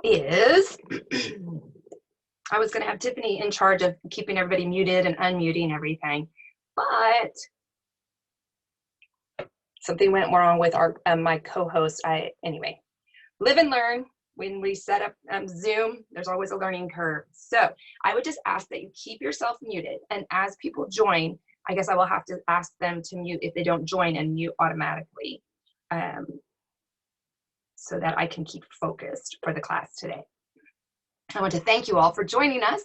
is I was going to have Tiffany in charge of keeping everybody muted and unmuting everything, but something went wrong with our my co-host. Anyway, live and learn. When we set up Zoom, there's always a learning curve. So I would just ask that you keep yourself muted, and as people join, I guess I will have to ask them to mute if they don't join and mute automatically, so that I can keep focused for the class today. I want to thank you all for joining us.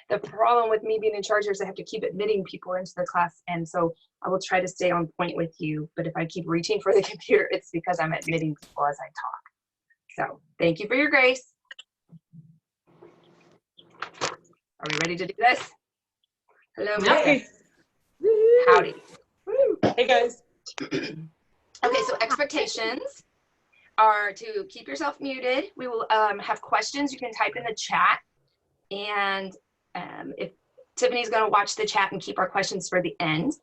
The problem with me being in charge is I have to keep admitting people into the class, and so I will try to stay on point with you, but if I keep reaching for the computer, it's because I'm admitting people as I talk. So thank you for your grace. Are we ready to do this? Hello, Nice. Howdy. Hey guys. Okay, so expectations are to keep yourself muted. We will have questions you can type in the chat, and if Tiffany's going to watch the chat and keep our questions for the end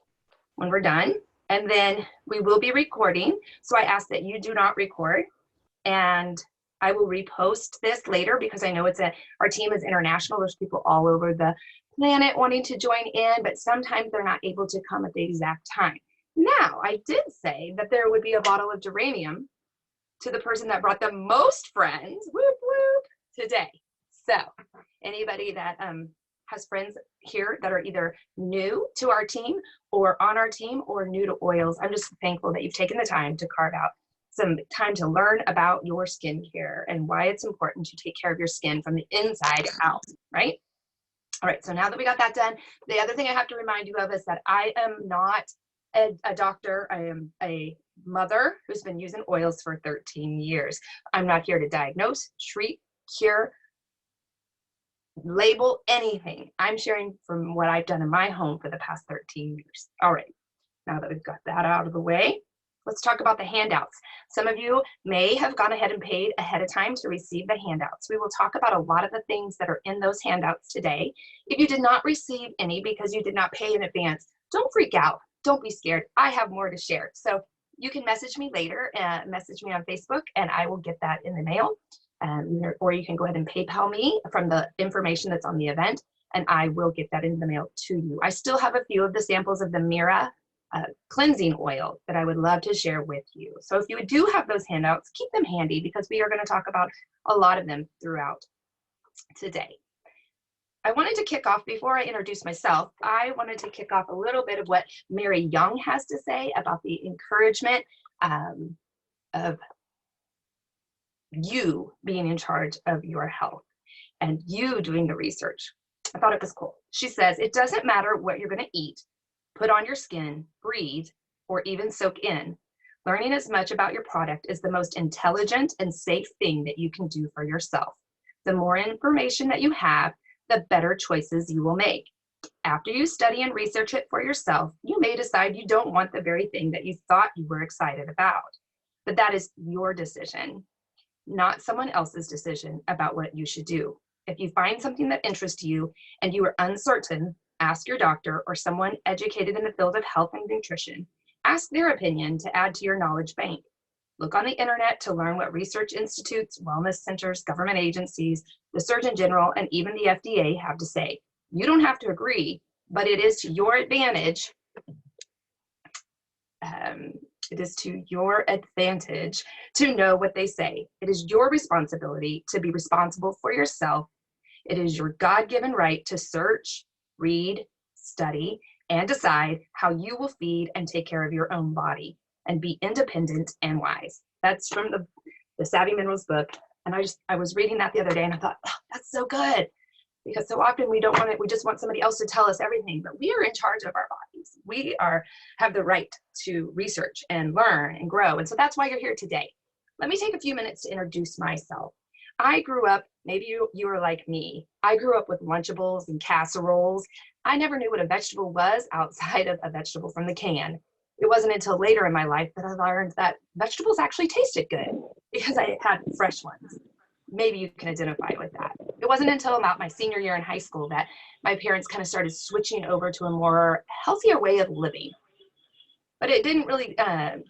when we're done, and then we will be recording, so I ask that you do not record, and I will repost this later because I know our team is international. There's people all over the planet wanting to join in, but sometimes they're not able to come at the exact time. Now, I did say that there would be a bottle of geranium to the person that brought the most friends, whoop, whoop, today. So anybody that has friends here that are either new to our team or on our team or new to oils, I'm just thankful that you've taken the time to carve out some time to learn about your skincare and why it's important to take care of your skin from the inside out, right? All right, so now that we got that done, the other thing I have to remind you of is that I am not a doctor. I am a mother who's been using oils for 13 years. I'm not here to diagnose, treat, cure, label anything. I'm sharing from what I've done in my home for the past 13 years. All right, now that we've got that out of the way, let's talk about the handouts. Some of you may have gone ahead and paid ahead of time to receive the handouts. We will talk about a lot of the things that are in those handouts today. If you did not receive any because you did not pay in advance, don't freak out. Don't be scared. I have more to share. So you can message me later, message me on Facebook, and I will get that in the mail. Or you can go ahead and PayPal me from the information that's on the event, and I will get that in the mail to you. I still have a few of the samples of the Mira cleansing oil that I would love to share with you. So if you do have those handouts, keep them handy because we are going to talk about a lot of them throughout today. I wanted to kick off, before I introduce myself, I wanted to kick off a little bit of what Mary Young has to say about the encouragement of you being in charge of your health and you doing the research. I thought it was cool. She says, it doesn't matter what you're going to eat, put on your skin, breathe, or even soak in. Learning as much about your product is the most intelligent and safe thing that you can do for yourself. The more information that you have, the better choices you will make. After you study and research it for yourself, you may decide you don't want the very thing that you thought you were excited about. But that is your decision, not someone else's decision about what you should do. If you find something that interests you and you are uncertain, ask your doctor or someone educated in the field of health and nutrition. Ask their opinion to add to your knowledge bank. Look on the internet to learn what research institutes, wellness centers, government agencies, the Surgeon General, and even the FDA have to say. You don't have to agree, but it is to your advantage. It is to your advantage to know what they say. It is your responsibility to be responsible for yourself. It is your God-given right to search, read, study, and decide how you will feed and take care of your own body and be independent and wise. That's from the Savvy Minerals book. And I was reading that the other day and I thought, oh, that's so good. Because so often we just want somebody else to tell us everything, but we are in charge of our bodies. We have the right to research and learn and grow. And so that's why you're here today. Let me take a few minutes to introduce myself. I grew up, maybe you were like me. I grew up with Lunchables and casseroles. I never knew what a vegetable was outside of a vegetable from the can. It wasn't until later in my life that I learned that vegetables actually tasted good because I had fresh ones. Maybe you can identify with that. It wasn't until about my senior year in high school that my parents kind of started switching over to a more healthier way of living. But it didn't really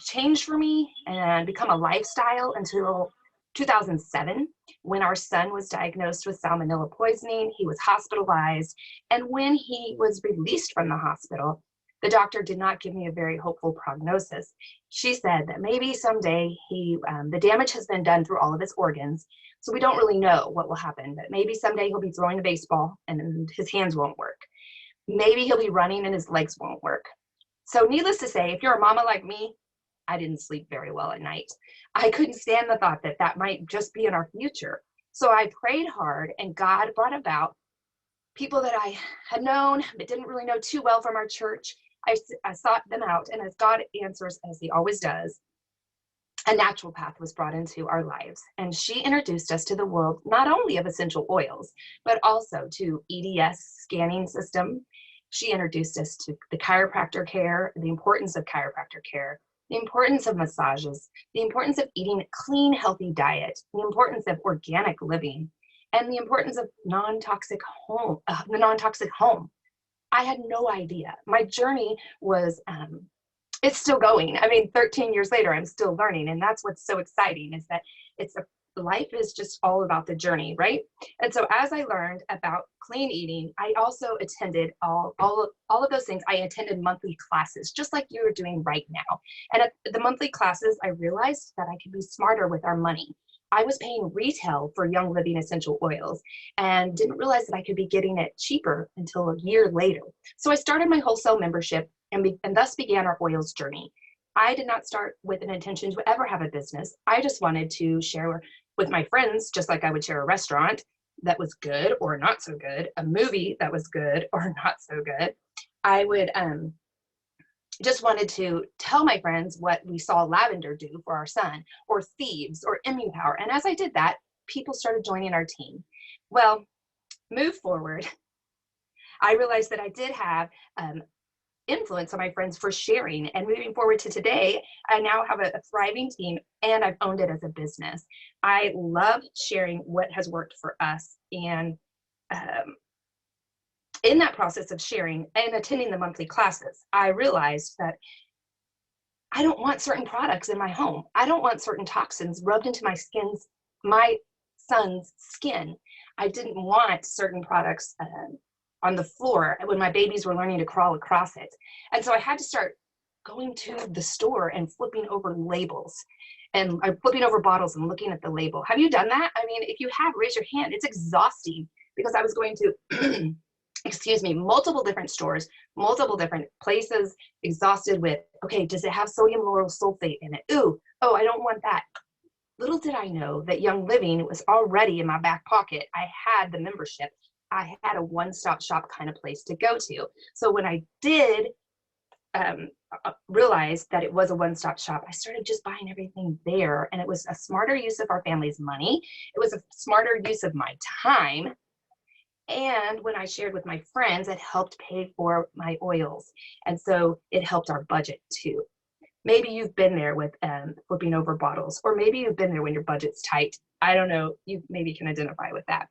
change for me and become a lifestyle until 2007, when our son was diagnosed with salmonella poisoning. He was hospitalized. And when he was released from the hospital, the doctor did not give me a very hopeful prognosis. She said that maybe someday the damage has been done through all of his organs, so we don't really know what will happen, but maybe someday he'll be throwing a baseball and his hands won't work. Maybe he'll be running and his legs won't work. So needless to say, if you're a mama like me, I didn't sleep very well at night. I couldn't stand the thought that that might just be in our future. So I prayed hard, and God brought about people that I had known but didn't really know too well from our church. I sought them out, and as God answers, as he always does, a naturopath was brought into our lives, and she introduced us to the world not only of essential oils, but also to EDS scanning system. She introduced us to the chiropractor care, the importance of chiropractor care, the importance of massages, the importance of eating a clean, healthy diet, the importance of organic living, and the importance of the non-toxic home. I had no idea. My journey was, it's still going. I mean, 13 years later, I'm still learning. And that's what's so exciting, is that life is just all about the journey, right? And so as I learned about clean eating, I also attended all of those things. I attended monthly classes, just like you are doing right now. And at the monthly classes, I realized that I could be smarter with our money. I was paying retail for Young Living essential oils and didn't realize that I could be getting it cheaper until a year later. So I started my wholesale membership and thus began our oils journey. I did not start with an intention to ever have a business. I just wanted to share with my friends, just like I would share a restaurant that was good or not so good, a movie that was good or not so good. I would just wanted to tell my friends what we saw lavender do for our son, or thieves, or immune power. And as I did that, people started joining our team. Well, move forward, I realized that I did have influence on my friends for sharing. And moving forward to today, I now have a thriving team, and I've owned it as a business. I love sharing what has worked for us. And in that process of sharing and attending the monthly classes, I realized that I don't want certain products in my home. I don't want certain toxins rubbed into my son's skin. I didn't want certain products on the floor when my babies were learning to crawl across it. And so I had to start going to the store and flipping over labels, and flipping over bottles and looking at the label. Have you done that? I mean, if you have, raise your hand. It's exhausting, because I was going to multiple different stores, multiple different places, exhausted with, okay, does it have sodium lauryl sulfate in it? Ooh, oh, I don't want that. Little did I know that Young Living was already in my back pocket. I had the membership. I had a one-stop shop kind of place to go to. So when I did realize that it was a one-stop shop, I started just buying everything there. And it was a smarter use of our family's money. It was a smarter use of my time. And when I shared with my friends, it helped pay for my oils. And so it helped our budget too. Maybe you've been there with flipping over bottles, or maybe you've been there when your budget's tight. I don't know, you maybe can identify with that.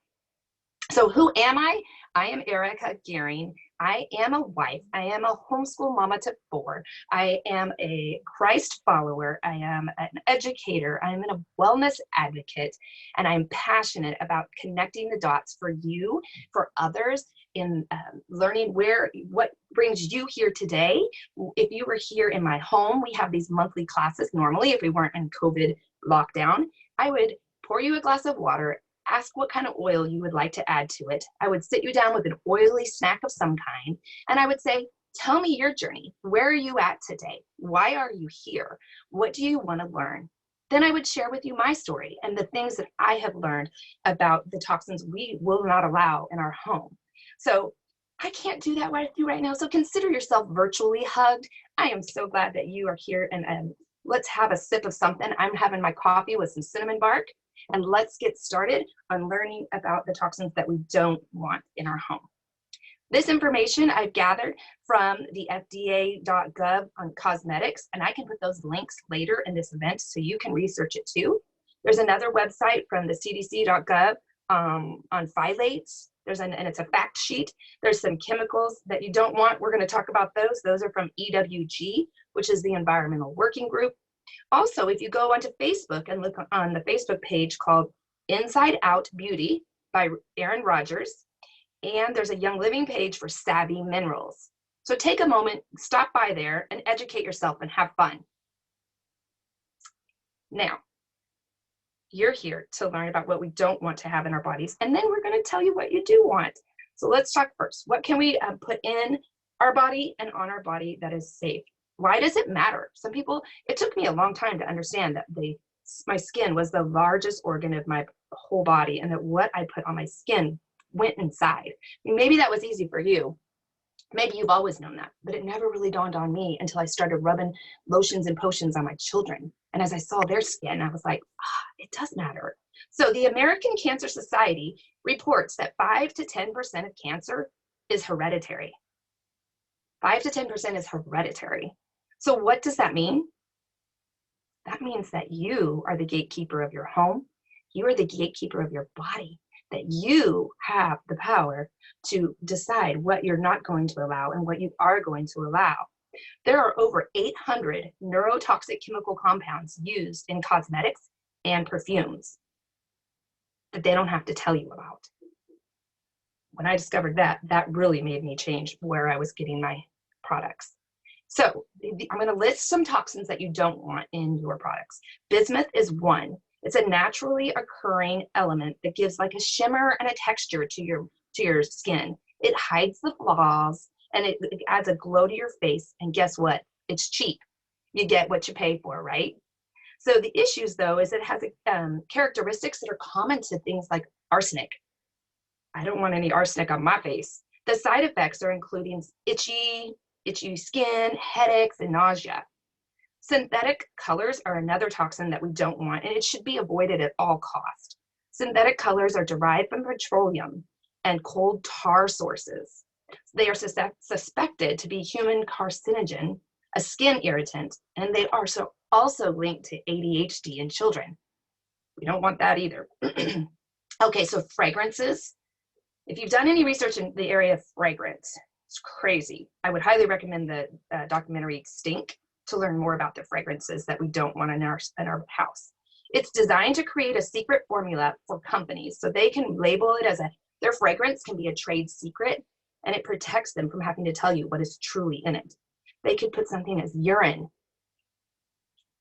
So who am I? I am Erica Gearing. I am a wife. I am a homeschool mama to 4. I am a Christ follower. I am an educator. I am a wellness advocate, and I'm passionate about connecting the dots for you, for others, in learning what brings you here today. If you were here in my home, we have these monthly classes. Normally, if we weren't in COVID lockdown, I would pour you a glass of water, ask what kind of oil you would like to add to it. I would sit you down with an oily snack of some kind, and I would say, tell me your journey. Where are you at today? Why are you here? What do you want to learn? Then I would share with you my story and the things that I have learned about the toxins we will not allow in our home. So I can't do that with you right now. So consider yourself virtually hugged. I am so glad that you are here, and let's have a sip of something. I'm having my coffee with some cinnamon bark. And let's get started on learning about the toxins that we don't want in our home. This information I've gathered from the FDA.gov on cosmetics, and I can put those links later in this event so you can research it too. There's another website from the CDC.gov on phthalates. And it's a fact sheet. There's some chemicals that you don't want. We're going to talk about those. Those are from EWG, which is the Environmental Working Group. Also, if you go onto Facebook and look on the Facebook page called Inside Out Beauty by Erin Rogers, and there's a Young Living page for Savvy Minerals. So take a moment, stop by there, and educate yourself and have fun. Now, you're here to learn about what we don't want to have in our bodies, and then we're going to tell you what you do want. So let's talk first. What can we put in our body and on our body that is safe? Why does it matter? Some people, it took me a long time to understand that my skin was the largest organ of my whole body, and that what I put on my skin went inside. Maybe that was easy for you. Maybe you've always known that, but it never really dawned on me until I started rubbing lotions and potions on my children. And as I saw their skin, I was like, it does matter. So the American Cancer Society reports that 5 to 10% of cancer is hereditary. 5 to 10% is hereditary. So what does that mean? That means that you are the gatekeeper of your home. You are the gatekeeper of your body, that you have the power to decide what you're not going to allow and what you are going to allow. There are over 800 neurotoxic chemical compounds used in cosmetics and perfumes that they don't have to tell you about. When I discovered that, that really made me change where I was getting my products. So I'm going to list some toxins that you don't want in your products. Bismuth is one. It's a naturally occurring element that gives like a shimmer and a texture to your skin. It hides the flaws and it adds a glow to your face. And guess what? It's cheap. You get what you pay for, right? So the issues though is it has characteristics that are common to things like arsenic. I don't want any arsenic on my face. The side effects are including itchy skin, headaches, and nausea. Synthetic colors are another toxin that we don't want, and it should be avoided at all costs. Synthetic colors are derived from petroleum and coal tar sources. They are suspected to be human carcinogen, a skin irritant, and they are also linked to ADHD in children. We don't want that either. Okay, so fragrances. If you've done any research in the area of fragrance, it's crazy. I would highly recommend the documentary Stink to learn more about the fragrances that we don't want in our house. It's designed to create a secret formula for companies so they can label it as their fragrance can be a trade secret, and it protects them from having to tell you what is truly in it. They could put something as urine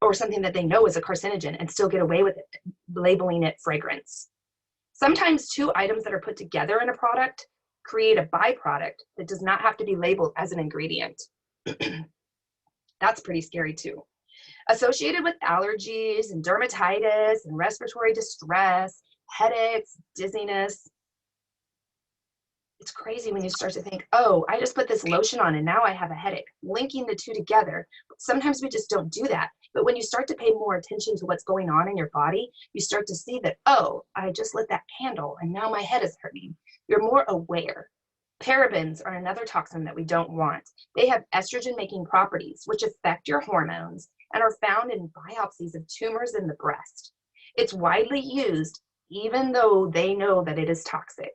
or something that they know is a carcinogen and still get away with it, labeling it fragrance. Sometimes two items that are put together in a product create a byproduct that does not have to be labeled as an ingredient. That's pretty scary too. Associated with allergies and dermatitis and respiratory distress, headaches, dizziness. It's crazy when you start to think, oh, I just put this lotion on and now I have a headache. Linking the two together, sometimes we just don't do that. But when you start to pay more attention to what's going on in your body, you start to see that, oh, I just lit that candle and now my head is hurting. You're more aware. Parabens are another toxin that we don't want. They have estrogen-making properties, which affect your hormones and are found in biopsies of tumors in the breast. It's widely used, even though they know that it is toxic.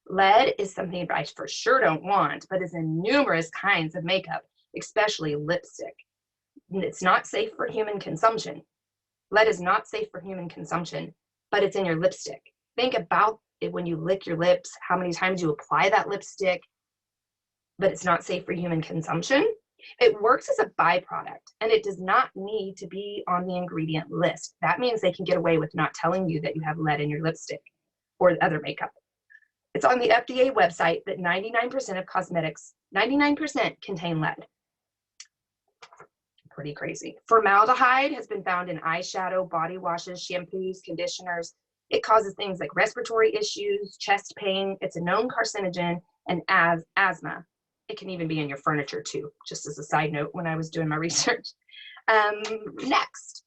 Lead is something I for sure don't want, but is in numerous kinds of makeup, especially lipstick. It's not safe for human consumption. Lead is not safe for human consumption, but it's in your lipstick. Think about it when you lick your lips, how many times you apply that lipstick, but it's not safe for human consumption. It works as a byproduct, and it does not need to be on the ingredient list. That means they can get away with not telling you that you have lead in your lipstick or other makeup. It's on the FDA website that 99% of cosmetics, 99% contain lead. Pretty crazy. Formaldehyde has been found in eyeshadow, body washes, shampoos, conditioners. It causes things like respiratory issues, chest pain. It's a known carcinogen and asthma. It can even be in your furniture too, just as a side note when I was doing my research. Next,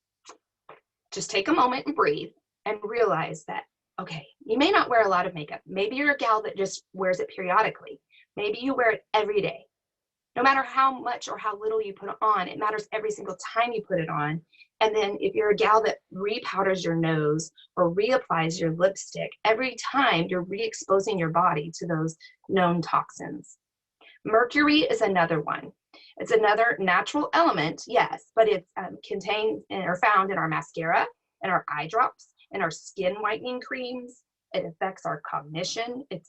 just take a moment and breathe and realize that, okay, you may not wear a lot of makeup. Maybe you're a gal that just wears it periodically. Maybe you wear it every day. No matter how much or how little you put it on, it matters every single time you put it on. And then if you're a gal that repowders your nose or reapplies your lipstick, every time you're re-exposing your body to those known toxins. Mercury is another one. It's another natural element, yes, but it's contained or found in our mascara, in our eye drops, in our skin whitening creams. It affects our cognition. It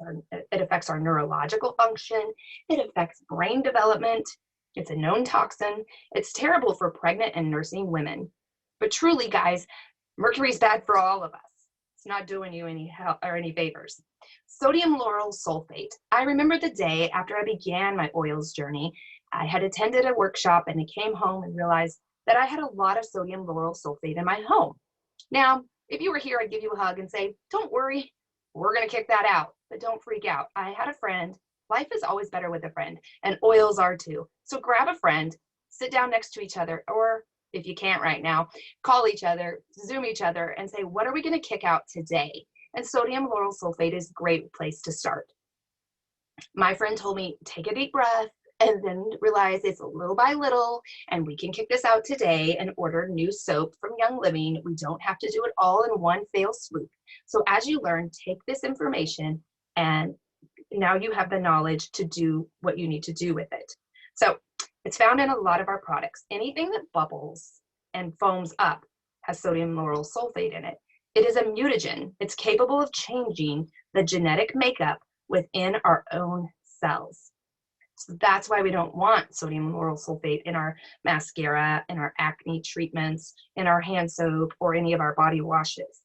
affects our neurological function. It affects brain development. It's a known toxin. It's terrible for pregnant and nursing women. But truly, guys, mercury is bad for all of us. It's not doing you any help or any favors. Sodium lauryl sulfate. I remember the day after I began my oils journey. I had attended a workshop and I came home and realized that I had a lot of sodium lauryl sulfate in my home. Now, if you were here, I'd give you a hug and say, don't worry, we're going to kick that out, but don't freak out. I had a friend. Life is always better with a friend, and oils are too. So grab a friend, sit down next to each other, or if you can't right now, call each other, Zoom each other, and say, what are we going to kick out today? And sodium lauryl sulfate is a great place to start. My friend told me, take a deep breath, and then realize it's little by little, and we can kick this out today and order new soap from Young Living. We don't have to do it all in one fell swoop. So as you learn, take this information, and now you have the knowledge to do what you need to do with it. So it's found in a lot of our products. Anything that bubbles and foams up has sodium lauryl sulfate in it. It is a mutagen. It's capable of changing the genetic makeup within our own cells. So that's why we don't want sodium lauryl sulfate in our mascara, in our acne treatments, in our hand soap, or any of our body washes.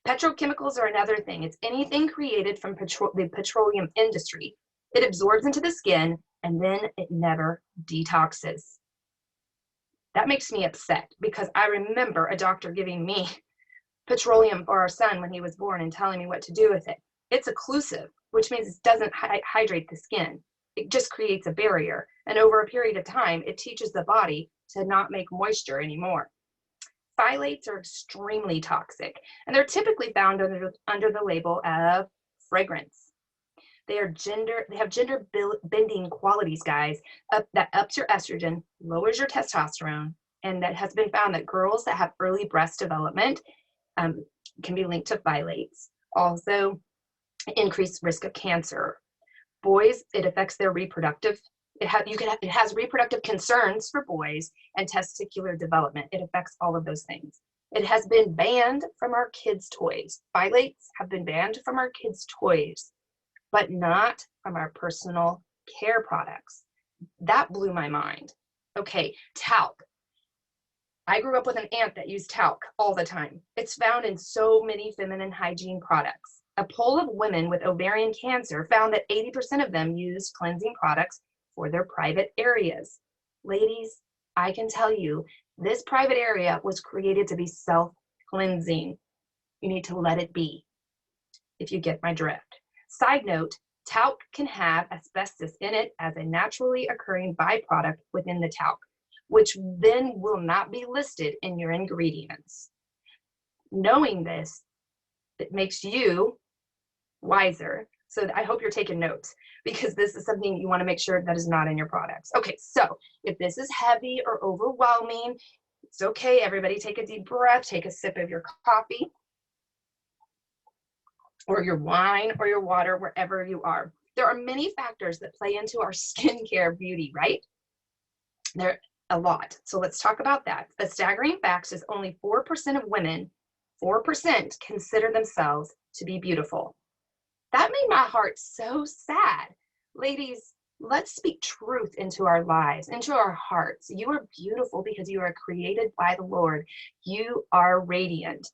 Petrochemicals are another thing. It's anything created from the petroleum industry. It absorbs into the skin and then it never detoxes. That makes me upset because I remember a doctor giving me petroleum for our son when he was born and telling me what to do with it. It's occlusive, which means it doesn't hydrate the skin. It just creates a barrier. And over a period of time, it teaches the body to not make moisture anymore. Phthalates are extremely toxic, and they're typically found under the label of fragrance. They have gender bending qualities, guys, that ups your estrogen, lowers your testosterone, and that has been found that girls that have early breast development can be linked to phthalates. Also, increased risk of cancer. Boys, it affects their reproductive. It has reproductive concerns for boys and testicular development. It affects all of those things. It has been banned from our kids' toys. Phthalates have been banned from our kids' toys, but not from our personal care products. That blew my mind. Okay, talc. I grew up with an aunt that used talc all the time. It's found in so many feminine hygiene products. A poll of women with ovarian cancer found that 80% of them used cleansing products for their private areas. Ladies, I can tell you, this private area was created to be self-cleansing. You need to let it be, if you get my drift. Side note, talc can have asbestos in it as a naturally occurring byproduct within the talc, which then will not be listed in your ingredients. Knowing this, it makes you wiser. So I hope you're taking notes, because this is something you want to make sure that is not in your products. Okay, so if this is heavy or overwhelming, it's okay. Everybody take a deep breath, take a sip of your coffee or your wine or your water, wherever you are. There are many factors that play into our skincare beauty, right? There are a lot. So let's talk about that. The staggering fact is only 4% of women, 4% consider themselves to be beautiful. That made my heart so sad. Ladies, let's speak truth into our lives, into our hearts. You are beautiful because you are created by the Lord. You are radiant.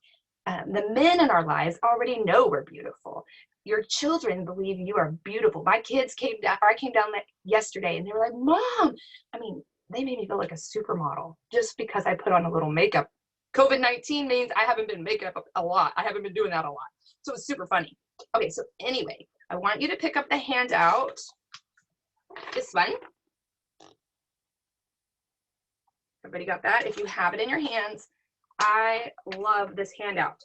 The men in our lives already know we're beautiful. Your children believe you are beautiful. My kids came down, or I came down yesterday, and they were like, Mom, I mean, they made me feel like a supermodel just because I put on a little makeup. COVID-19 means I haven't been makeup a lot. I haven't been doing that a lot. So it's super funny. Okay, so anyway, I want you to pick up the handout, this one. Everybody got that? If you have it in your hands, I love this handout.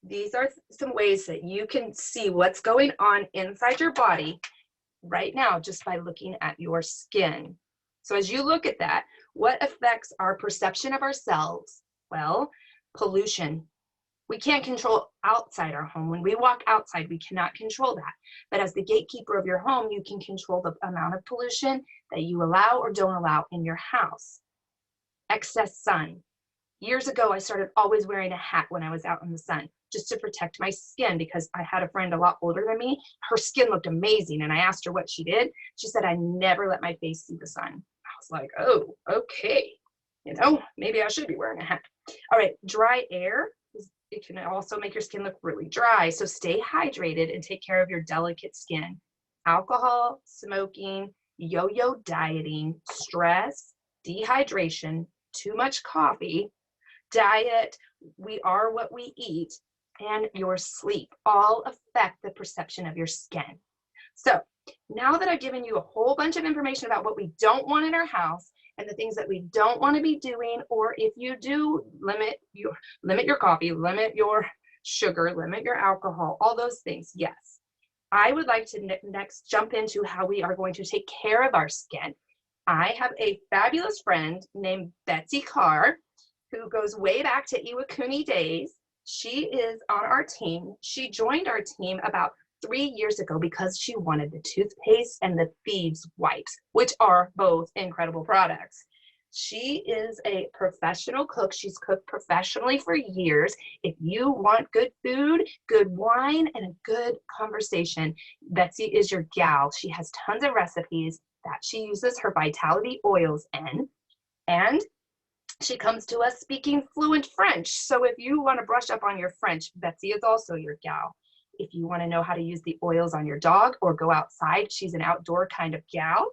These are some ways that you can see what's going on inside your body right now just by looking at your skin. So as you look at that, what affects our perception of ourselves? Well, pollution. We can't control outside our home. When we walk outside, we cannot control that. But as the gatekeeper of your home, you can control the amount of pollution that you allow or don't allow in your house. Excess sun. Years ago, I started always wearing a hat when I was out in the sun just to protect my skin, because I had a friend a lot older than me. Her skin looked amazing. And I asked her what she did. She said, I never let my face see the sun. I was like, oh, okay. You know, maybe I should be wearing a hat. All right, dry air. It can also make your skin look really dry. So stay hydrated and take care of your delicate skin. Alcohol, smoking, yo-yo dieting, stress, dehydration, too much coffee, diet, we are what we eat, and your sleep all affect the perception of your skin. So now that I've given you a whole bunch of information about what we don't want in our house and the things that we don't want to be doing, or if you do, limit your coffee, limit your sugar, limit your alcohol, all those things, yes. I would like to next jump into how we are going to take care of our skin. I have a fabulous friend named Betsy Carr, who goes way back to Iwakuni days. She is on our team. She joined our team about 3 years ago because she wanted the toothpaste and the thieves wipes, which are both incredible products. She is a professional cook. She's cooked professionally for years. If you want good food, good wine, and a good conversation, Betsy is your gal. She has tons of recipes that she uses her vitality oils in, and she comes to us speaking fluent French. So if you want to brush up on your French, Betsy is also your gal. If you want to know how to use the oils on your dog or go outside, she's an outdoor kind of gal.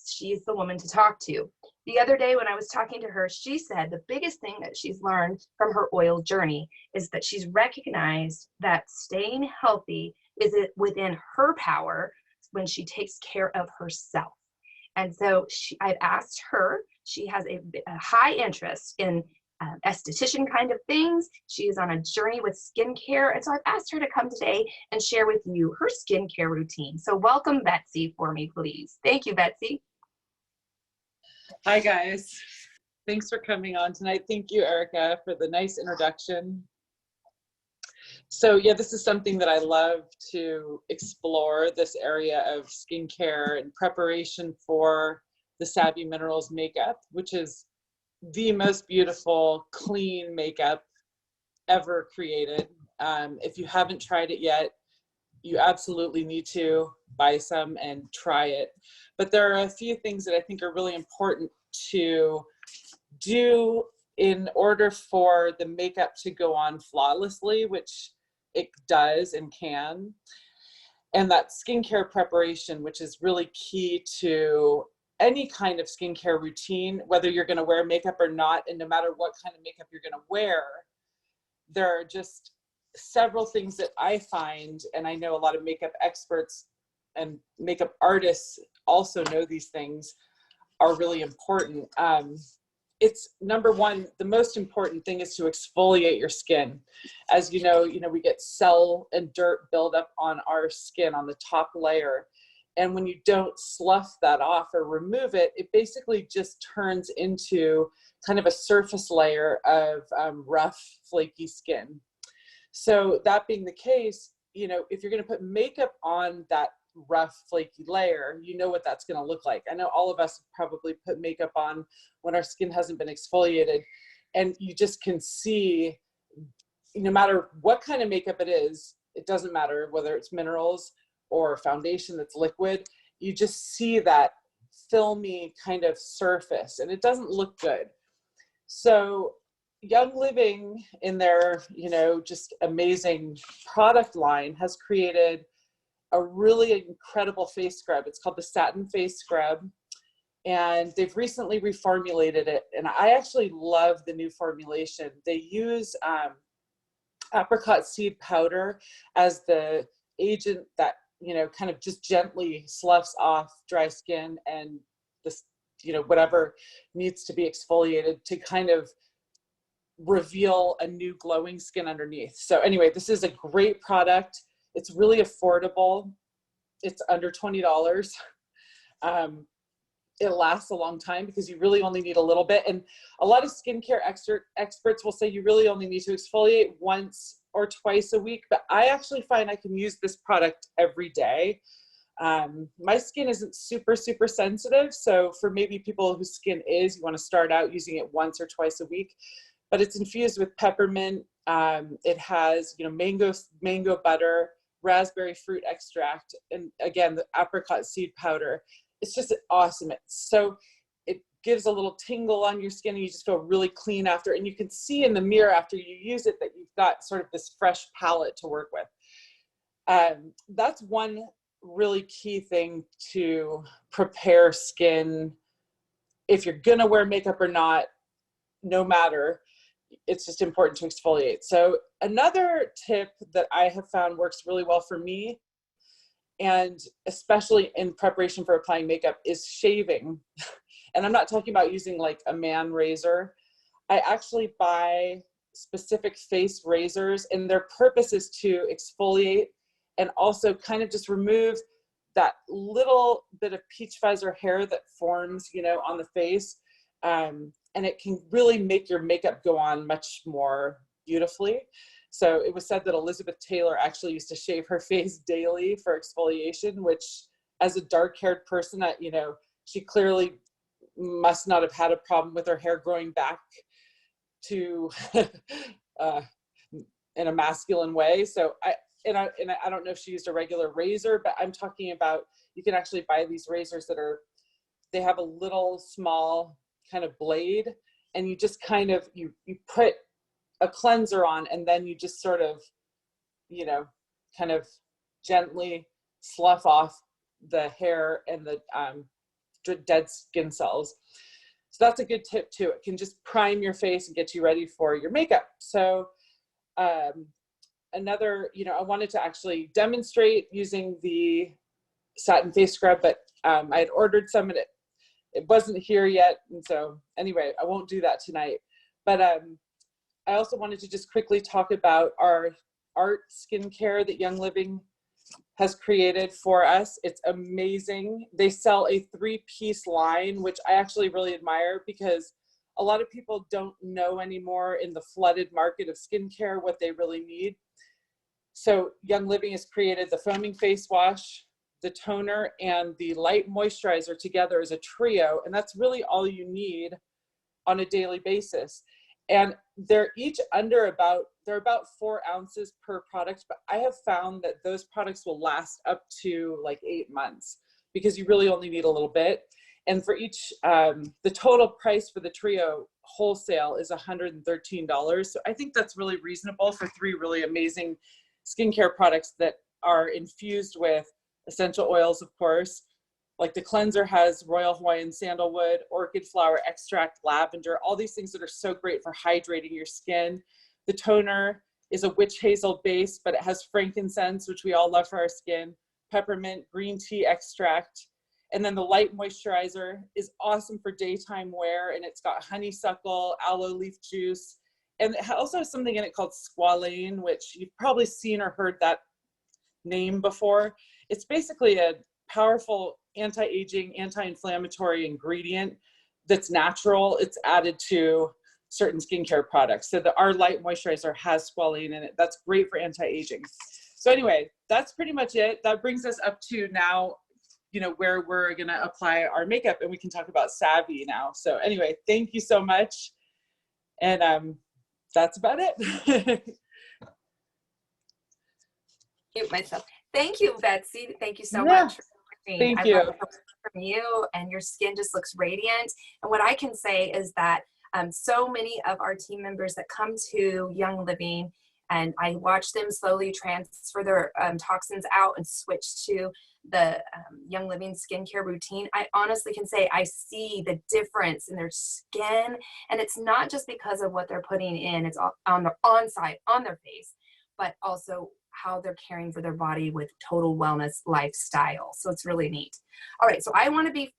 She's the woman to talk to. The other day when I was talking to her, she said the biggest thing that she's learned from her oil journey is that she's recognized that staying healthy is within her power when she takes care of herself. And so I've asked her, she has a high interest in esthetician kind of things. She is on a journey with skincare. And so I've asked her to come today and share with you her skincare routine. So welcome Betsy for me, please. Thank you, Betsy. Hi, guys. Thanks for coming on tonight. Thank you, Erica, for the nice introduction. So yeah, this is something that I love to explore, this area of skincare and preparation for the Savvy Minerals makeup, which is the most beautiful, clean makeup ever created. If you haven't tried it yet, you absolutely need to buy some and try it. But there are a few things that I think are really important to do in order for the makeup to go on flawlessly, which it does and can. And that skincare preparation, which is really key to any kind of skincare routine, whether you're going to wear makeup or not, and no matter what kind of makeup you're going to wear, there are just several things that I find, and I know a lot of makeup experts and makeup artists also know these things, are really important. It's number one, the most important thing is to exfoliate your skin. As you know, we get cell and dirt buildup on our skin on the top layer. And when you don't slough that off or remove it, it basically just turns into kind of a surface layer of rough, flaky skin. So that being the case, if you're going to put makeup on that rough, flaky layer, you know what that's going to look like. I know all of us probably put makeup on when our skin hasn't been exfoliated, and you just can see, no matter what kind of makeup it is, it doesn't matter whether it's minerals or foundation that's liquid, you just see that filmy kind of surface, and it doesn't look good. So Young Living, in their just amazing product line, has created a really incredible face scrub. It's called the Satin Face Scrub, and they've recently reformulated it, and I actually love the new formulation. They use apricot seed powder as the agent that kind of just gently sloughs off dry skin and this whatever needs to be exfoliated to kind of reveal a new glowing skin underneath. So anyway, this is a great product. It's really affordable. It's under $20. it lasts a long time because you really only need a little bit. And a lot of skincare experts will say you really only need to exfoliate once or twice a week, but I actually find I can use this product every day. My skin isn't super sensitive, so for maybe people whose skin is, you want to start out using it once or twice a week. But it's infused with peppermint. It has, mango butter, raspberry fruit extract, and again, the apricot seed powder. It's just awesome. It gives a little tingle on your skin, and you just feel really clean after. And you can see in the mirror after you use it that you've got sort of this fresh palette to work with. That's one really key thing to prepare skin. If you're gonna wear makeup or not, no matter, it's just important to exfoliate. So another tip that I have found works really well for me, and especially in preparation for applying makeup, is shaving. And I'm not talking about using like a man razor. I actually buy specific face razors, and their purpose is to exfoliate and also kind of just remove that little bit of peach fuzz or hair that forms, on the face. And it can really make your makeup go on much more beautifully. So it was said that Elizabeth Taylor actually used to shave her face daily for exfoliation, which, as a dark-haired person, she clearly must not have had a problem with her hair growing back to in a masculine way. So I don't know if she used a regular razor, but I'm talking about, you can actually buy these razors they have a little small kind of blade, and you just kind of, you put a cleanser on, and then you just sort of, kind of gently slough off the hair and the dead skin cells. So that's a good tip too. It can just prime your face and get you ready for your makeup. So another, I wanted to actually demonstrate using the satin face scrub, but I had ordered some and it wasn't here yet. And so anyway, I won't do that tonight. But I also wanted to just quickly talk about our art skincare that Young Living has created for us. It's amazing. They sell a 3-piece line, which I actually really admire, because a lot of people don't know anymore in the flooded market of skincare what they really need. So Young Living has created the foaming face wash, the toner, and the light moisturizer together as a trio. And that's really all you need on a daily basis. And they're each they're about 4 ounces per product, but I have found that those products will last up to like 8 months, because you really only need a little bit. And for each, the total price for the trio wholesale is $113. So I think that's really reasonable for 3 really amazing skincare products that are infused with essential oils, of course. Like the cleanser has Royal Hawaiian sandalwood, orchid flower extract, lavender, all these things that are so great for hydrating your skin. The toner is a witch hazel base, but it has frankincense, which we all love for our skin, peppermint, green tea extract. And then the light moisturizer is awesome for daytime wear, and it's got honeysuckle, aloe leaf juice, and it also has something in it called squalane, which you've probably seen or heard that name before. It's basically a powerful anti-aging, anti-inflammatory ingredient that's natural. It's added to certain skincare products. So our light moisturizer has squalane in it. That's great for anti-aging. So anyway, that's pretty much it. That brings us up to now, where we're going to apply our makeup, and we can talk about Savvy now. So anyway, thank you so much. And that's about it. Mute myself. Thank you, Betsy. Thank you so Yeah, much for sharing. thank I you. love from you, and your skin just looks radiant. And what I can say is that so many of our team members that come to Young Living, and I watch them slowly transfer their toxins out and switch to the Young Living skincare routine, I honestly can say I see the difference in their skin. And it's not just because of what they're putting in, it's on their on-site, on their face, but also how they're caring for their body with total wellness lifestyle. So it's really neat. All right, so I want to be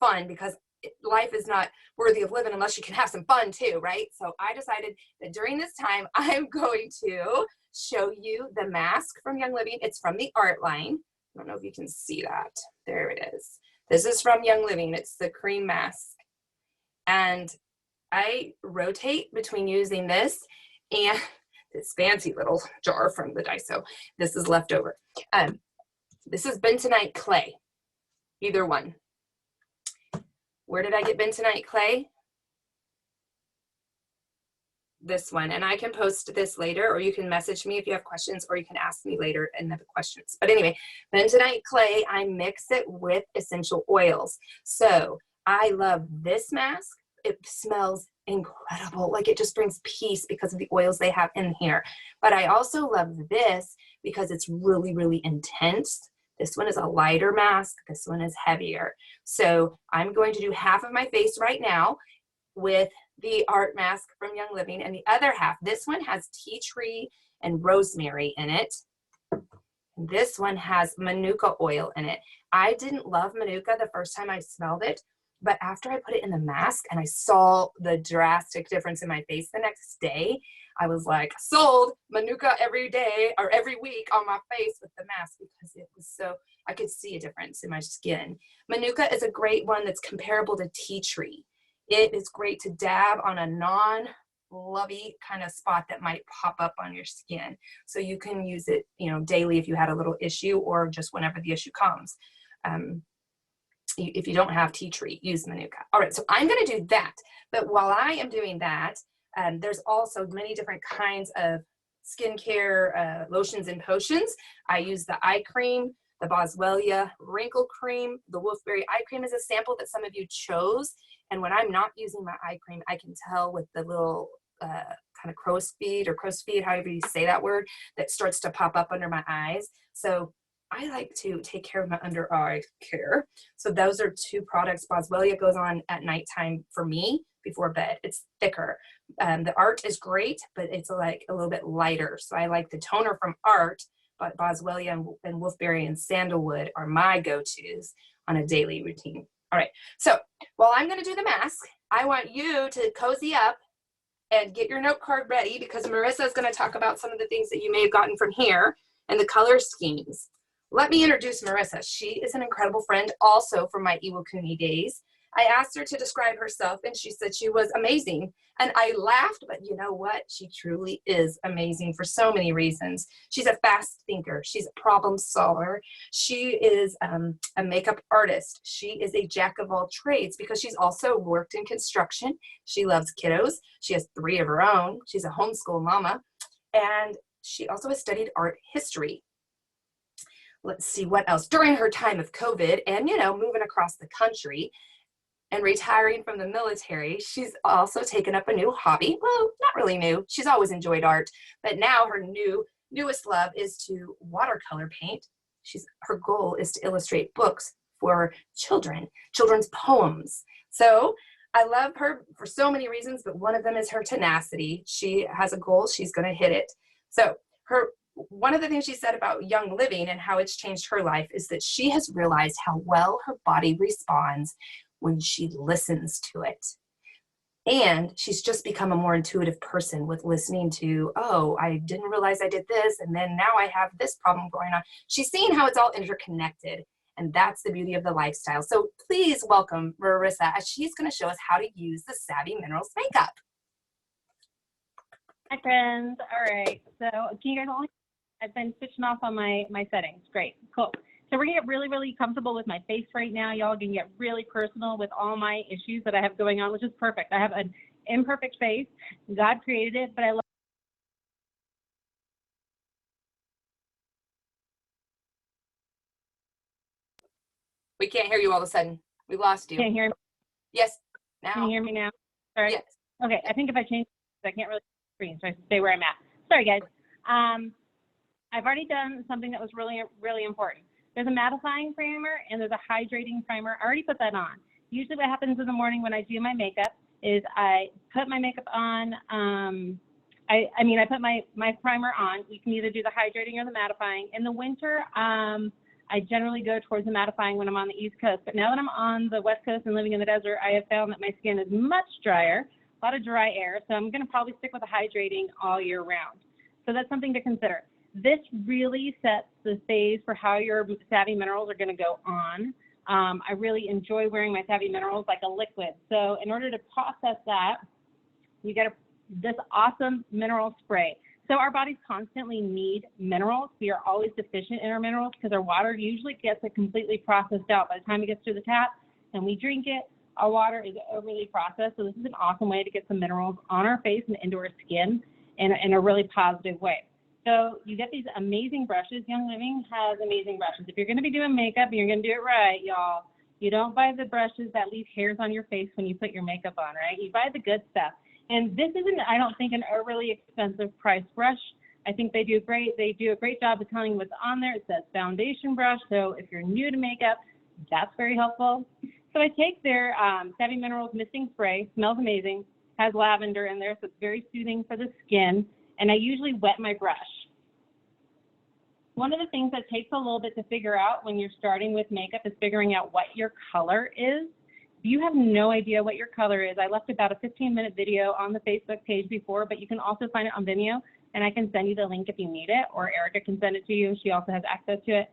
fun, because life is not worthy of living unless you can have some fun too, right? So I decided that during this time, I'm going to show you the mask from Young Living. It's from the art line. I don't know if you can see that. There it is. This is from Young Living. It's the cream mask. And I rotate between using this and this fancy little jar from the Daiso. This is leftover. This is bentonite clay, either one. Where did I get bentonite clay? This one, and I can post this later, or you can message me if you have questions, or you can ask me later in the questions. But anyway, bentonite clay, I mix it with essential oils. So I love this mask. It smells incredible. Like, it just brings peace because of the oils they have in here. But I also love this because it's really, really intense. This one is a lighter mask. This one is heavier. So I'm going to do half of my face right now with the art mask from Young Living, and the other half, this one has tea tree and rosemary in it. This one has manuka oil in it. I didn't love manuka the first time I smelled it, but after I put it in the mask and I saw the drastic difference in my face the next day, I was like, sold. Manuka every day or every week on my face with the mask, because it was so, I could see a difference in my skin. Manuka is a great one that's comparable to tea tree. It is great to dab on a non-lovey kind of spot that might pop up on your skin. So you can use it, you know, daily if you had a little issue, or just whenever the issue comes. If you don't have tea tree, use manuka. All right, so I'm going to do that. But while I am doing that, there's also many different kinds of skincare lotions and potions. I use the eye cream, the Boswellia wrinkle cream. The Wolfberry eye cream is a sample that some of you chose. And when I'm not using my eye cream, I can tell with the little kind of crow's feet, however you say that word, that starts to pop up under my eyes. So I like to take care of my under eye care. So those are two products. Boswellia goes on at nighttime for me before bed. It's thicker. The Art is great, but it's like a little bit lighter. So I like the toner from Art, but Boswellia and Wolfberry and Sandalwood are my go-tos on a daily routine. All right, so while I'm going to do the mask, I want you to cozy up and get your note card ready, because Marissa is going to talk about some of the things that you may have gotten from here and the color schemes. Let me introduce Marissa. She is an incredible friend also from my Iwakuni days. I asked her to describe herself, and she said she was amazing. And I laughed, but you know what? She truly is amazing for so many reasons. She's a fast thinker. She's a problem solver. She is a makeup artist. She is a jack of all trades because she's also worked in construction. She loves kiddos. She has 3 of her own. She's a homeschool mama. And she also has studied art history. Let's see what else. During her time of COVID and, you know, moving across the country and retiring from the military, she's also taken up a new hobby. Well, not really new. She's always enjoyed art, but now her newest love is to watercolor paint. Her goal is to illustrate books for children's poems. So I love her for so many reasons, but one of them is her tenacity. She has a goal, she's going to hit it. So one of the things she said about Young Living and how it's changed her life is that she has realized how well her body responds when she listens to it. And she's just become a more intuitive person with listening to, oh, I didn't realize I did this, and then now I have this problem going on. She's seeing how it's all interconnected, and that's the beauty of the lifestyle. So please welcome Marissa as she's going to show us how to use the Savvy Minerals makeup. Hi, friends. All right. So can you guys all? I've been switching off on my settings. Great. Cool. So we're gonna get really, really comfortable with my face right now. Y'all can get really personal with all my issues that I have going on, which is perfect. I have an imperfect face. God created it, but I love. We can't hear you all of a sudden. We lost you. Can't hear me. Yes. Now. Can you hear me now? Sorry. Yes. Okay. I think if I change, I can't really see the screen, so I stay where I'm at. Sorry, guys. I've already done something that was really, really important. There's a mattifying primer and there's a hydrating primer. I already put that on. Usually what happens in the morning when I do my makeup is I put my makeup on. I put my primer on. You can either do the hydrating or the mattifying. In the winter, I generally go towards the mattifying when I'm on the East Coast. But now that I'm on the West Coast and living in the desert, I have found that my skin is much drier, a lot of dry air. So I'm going to probably stick with the hydrating all year round. So that's something to consider. This really sets the phase for how your Savvy Minerals are going to go on. I really enjoy wearing my Savvy Minerals like a liquid. So in order to process that, you get this awesome mineral spray. So our bodies constantly need minerals. We are always deficient in our minerals because our water usually gets it completely processed out. By the time it gets through the tap and we drink it, our water is overly processed. So this is an awesome way to get some minerals on our face and into our skin in a really positive way. So you get these amazing brushes. Young Living has amazing brushes. If you're going to be doing makeup and you're going to do it right, y'all, you don't buy the brushes that leave hairs on your face when you put your makeup on, right? You buy the good stuff. And this isn't, I don't think, an overly expensive price brush. I think they do great. They do a great job of telling what's on there. It says foundation brush. So if you're new to makeup, that's very helpful. So I take their Savvy Minerals Misting Spray. Smells amazing. Has lavender in there, so it's very soothing for the skin. And I usually wet my brush. One of the things that takes a little bit to figure out when you're starting with makeup is figuring out what your color is. If you have no idea what your color is, I left about a 15-minute video on the Facebook page before, but you can also find it on Vimeo, and I can send you the link if you need it, or Erica can send it to you. She also has access to it.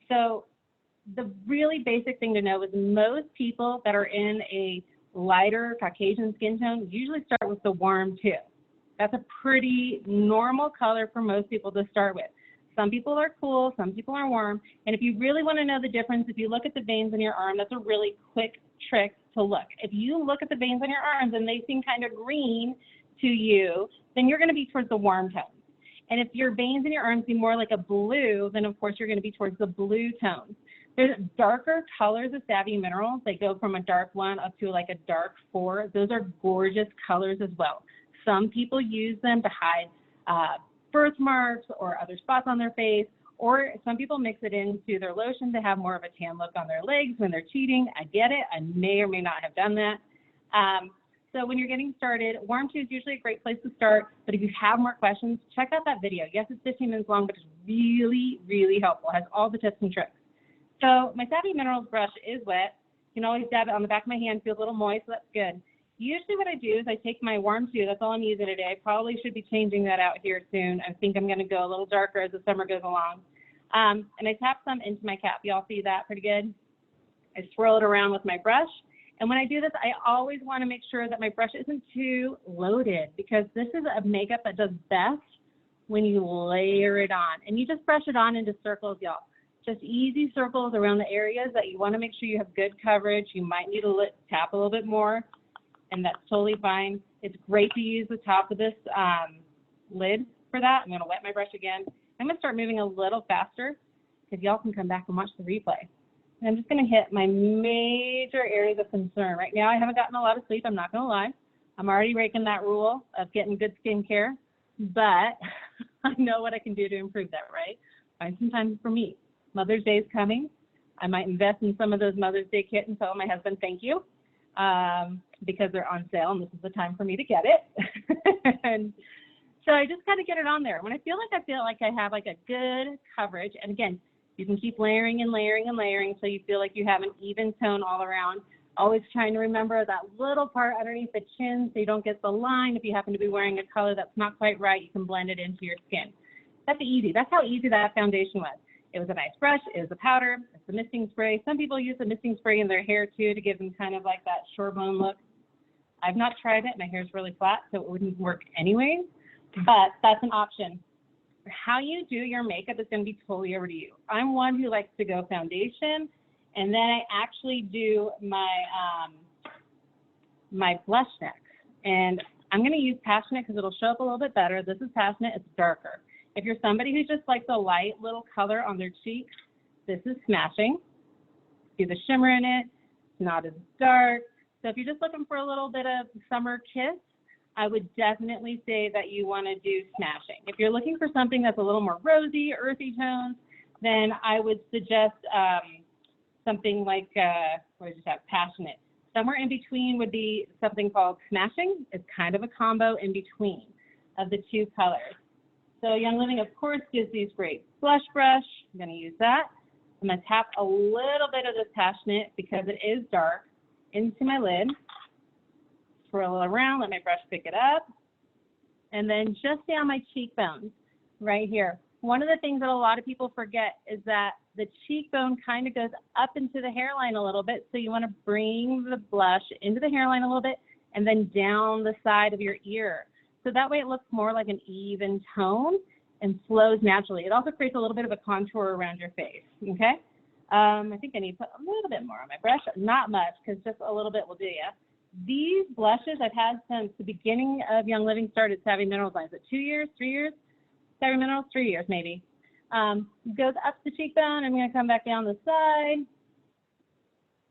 So the really basic thing to know is most people that are in a lighter Caucasian skin tone usually start with the warm 2. That's a pretty normal color for most people to start with. Some people are cool, some people are warm. And if you really want to know the difference, if you look at the veins in your arm, that's a really quick trick to look. If you look at the veins on your arms and they seem kind of green to you, then you're going to be towards the warm tones. And if your veins in your arms seem more like a blue, then of course you're going to be towards the blue tones. There's darker colors of Savvy Minerals. They go from a dark 1 up to like a dark 4. Those are gorgeous colors as well. Some people use them to hide birthmarks or other spots on their face, or some people mix it into their lotion to have more of a tan look on their legs when they're cheating. I get it. I may or may not have done that. So when you're getting started, warm 2 is usually a great place to start, but if you have more questions, check out that video. Yes, it's 15 minutes long, but it's really, really helpful. It has all the tips and tricks. So my Savvy Minerals brush is wet. You can always dab it on the back of my hand, feels a little moist, so that's good. Usually what I do is I take my warm 2, that's all I'm using today. I probably should be changing that out here soon. I think I'm going to go a little darker as the summer goes along. And I tap some into my cap. Y'all see that pretty good? I swirl it around with my brush. And when I do this, I always want to make sure that my brush isn't too loaded, because this is a makeup that does best when you layer it on. And you just brush it on into circles, y'all. Just easy circles around the areas that you want to make sure you have good coverage. You might need to tap a little bit more, and that's totally fine. It's great to use the top of this lid for that. I'm going to wet my brush again. I'm going to start moving a little faster because y'all can come back and watch the replay. And I'm just going to hit my major areas of concern. Right now, I haven't gotten a lot of sleep. I'm not going to lie. I'm already breaking that rule of getting good skincare, but I know what I can do to improve that, right? Find some time for me. Mother's Day is coming. I might invest in some of those Mother's Day kits and tell my husband thank you because they're on sale and this is the time for me to get it. And so I just got to get it on there. When I feel like I have like a good coverage, and again, you can keep layering and layering and layering so you feel like you have an even tone all around. Always trying to remember that little part underneath the chin so you don't get the line. If you happen to be wearing a color that's not quite right, you can blend it into your skin. That's easy. That's how easy that foundation was. It was a nice brush. It was a powder. It's a misting spray. Some people use the misting spray in their hair too to give them kind of like that shore bone look. I've not tried it. My hair's really flat, so it wouldn't work anyways, but that's an option. How you do your makeup is going to be totally over to you. I'm one who likes to go foundation, and then I actually do my my blush next. And I'm going to use Passionate because it'll show up a little bit better. This is Passionate. It's darker. If you're somebody who just likes a light little color on their cheeks, this is Smashing. See the shimmer in it. It's not as dark. So if you're just looking for a little bit of summer kiss, I would definitely say that you want to do Smashing. If you're looking for something that's a little more rosy, earthy tones, then I would suggest something like, what did you have, Passionate. Somewhere in between would be something called Smashing. It's kind of a combo in between of the two colors. So Young Living, of course, gives these great blush brush. I'm going to use that. I'm going to tap a little bit of this Passionate because it is dark into my lid. Swirl it around, let my brush pick it up. And then just down my cheekbones right here. One of the things that a lot of people forget is that the cheekbone kind of goes up into the hairline a little bit. So you want to bring the blush into the hairline a little bit and then down the side of your ear. So that way it looks more like an even tone and flows naturally. It also creates a little bit of a contour around your face, okay? I think I need to put a little bit more on my brush, not much, because just a little bit will do ya. These blushes I've had since the beginning of Young Living started Savvy Minerals lines. Is it 2 years, 3 years? Savvy Minerals, 3 years maybe. Goes up the cheekbone. I'm gonna come back down the side.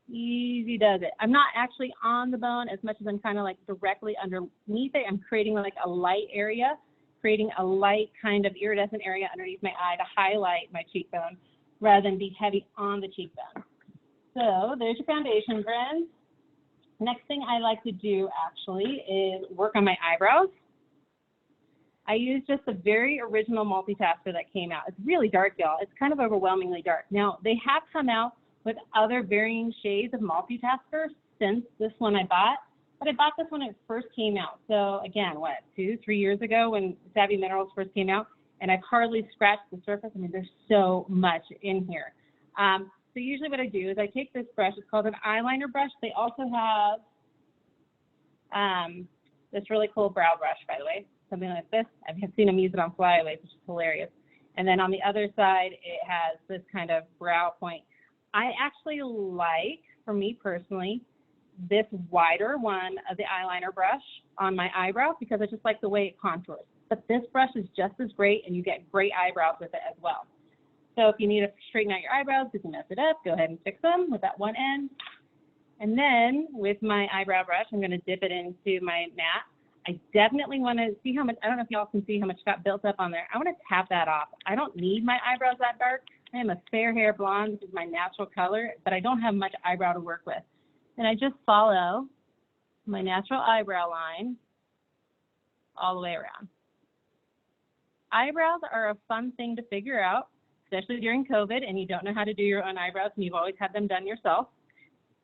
Easy does it. I'm not actually on the bone as much as I'm kind of like directly underneath it. I'm creating like a light area, creating a light kind of iridescent area underneath my eye to highlight my cheekbone rather than be heavy on the cheekbone. So there's your foundation, friends. Next thing I like to do actually is work on my eyebrows. I use just a very original multitasker that came out. It's really dark, y'all. It's kind of overwhelmingly dark. Now, they have come out with other varying shades of multitasker since this one I bought, but I bought this when it first came out. So again, what, 2, 3 years ago when Savvy Minerals first came out, and I've hardly scratched the surface. I mean, there's so much in here. So usually what I do is I take this brush, it's called an eyeliner brush. They also have this really cool brow brush, by the way, something like this. I've seen them use it on flyaways, which is hilarious. And then on the other side, it has this kind of brow point. I actually like, for me personally, this wider one of the eyeliner brush on my eyebrow because I just like the way it contours. But this brush is just as great, and you get great eyebrows with it as well. So if you need to straighten out your eyebrows because you messed it up, go ahead and fix them with that one end. And then with my eyebrow brush, I'm going to dip it into my mat. I definitely want to see how much, I don't know if y'all can see how much got built up on there. I want to tap that off. I don't need my eyebrows that dark. I am a fair hair blonde. This is my natural color, but I don't have much eyebrow to work with. And I just follow my natural eyebrow line all the way around. Eyebrows are a fun thing to figure out, especially during COVID, and you don't know how to do your own eyebrows, and you've always had them done yourself.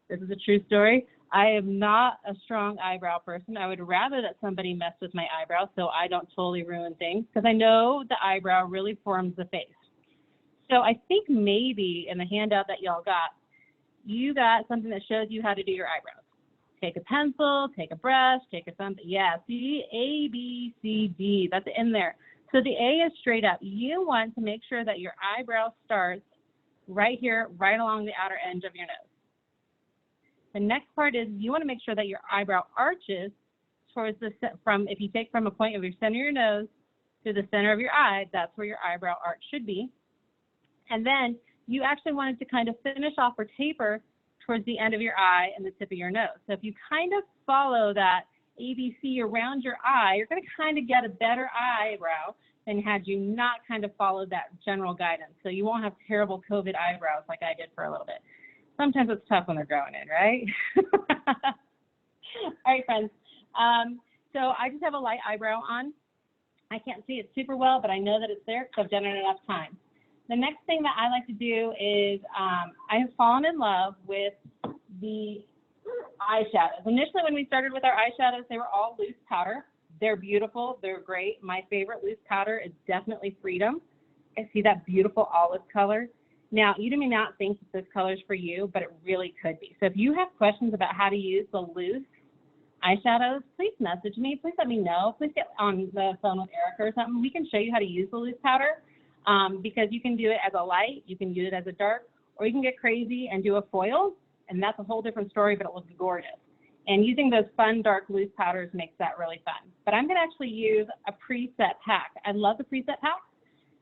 This is a true story. I am not a strong eyebrow person. I would rather that somebody mess with my eyebrows so I don't totally ruin things, because I know the eyebrow really forms the face. So I think maybe in the handout that y'all got, you got something that shows you how to do your eyebrows. Take a pencil, take a brush, take a something. Yeah, see, A, B, C, D, that's in there. So the A is straight up. You want to make sure that your eyebrow starts right here, right along the outer edge of your nose. The next part is you want to make sure that your eyebrow arches towards the, if you take from a point of your center of your nose to the center of your eye, that's where your eyebrow arch should be. And then you actually wanted to kind of finish off or taper towards the end of your eye and the tip of your nose. So if you kind of follow that ABC around your eye, you're going to kind of get a better eyebrow than had you not kind of followed that general guidance. So you won't have terrible COVID eyebrows like I did for a little bit. Sometimes it's tough when they're growing in, right? All right, friends. So I just have a light eyebrow on. I can't see it super well, but I know that it's there because I've done it enough times. The next thing that I like to do is I have fallen in love with the eyeshadows. Initially, when we started with our eyeshadows, they were all loose powder. They're beautiful. They're great. My favorite loose powder is definitely Freedom. I see that beautiful olive color. Now, you may not think that this color is for you, but it really could be. So if you have questions about how to use the loose eyeshadows, please message me. Please let me know. Please get on the phone with Erica or something. We can show you how to use the loose powder because you can do it as a light, you can use it as a dark, or you can get crazy and do a foil, and that's a whole different story, but it looks gorgeous. And using those fun, dark, loose powders makes that really fun. But I'm going to actually use a preset pack. I love the preset pack.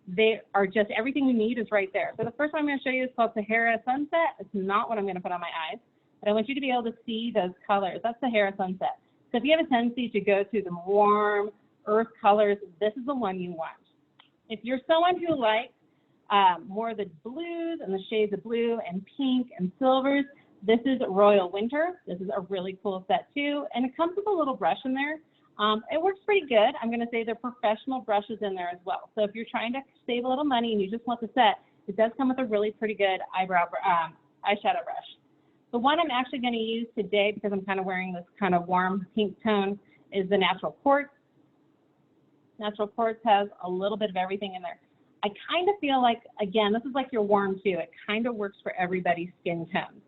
They are just, everything we need is right there. So the first one I'm going to show you is called Sahara Sunset. It's not what I'm going to put on my eyes, but I want you to be able to see those colors. That's Sahara Sunset. So if you have a tendency to go to the warm earth colors, this is the one you want. If you're someone who likes more of the blues and the shades of blue and pink and silvers, this is Royal Winter. This is a really cool set too. And it comes with a little brush in there. It works pretty good. I'm going to say they're professional brushes in there as well. So if you're trying to save a little money and you just want the set, it does come with a really pretty good eyeshadow brush. The one I'm actually going to use today, because I'm kind of wearing this kind of warm pink tone, is the Natural Quartz. Natural Quartz has a little bit of everything in there. I kind of feel like, again, this is like your warm too. It kind of works for everybody's skin tone.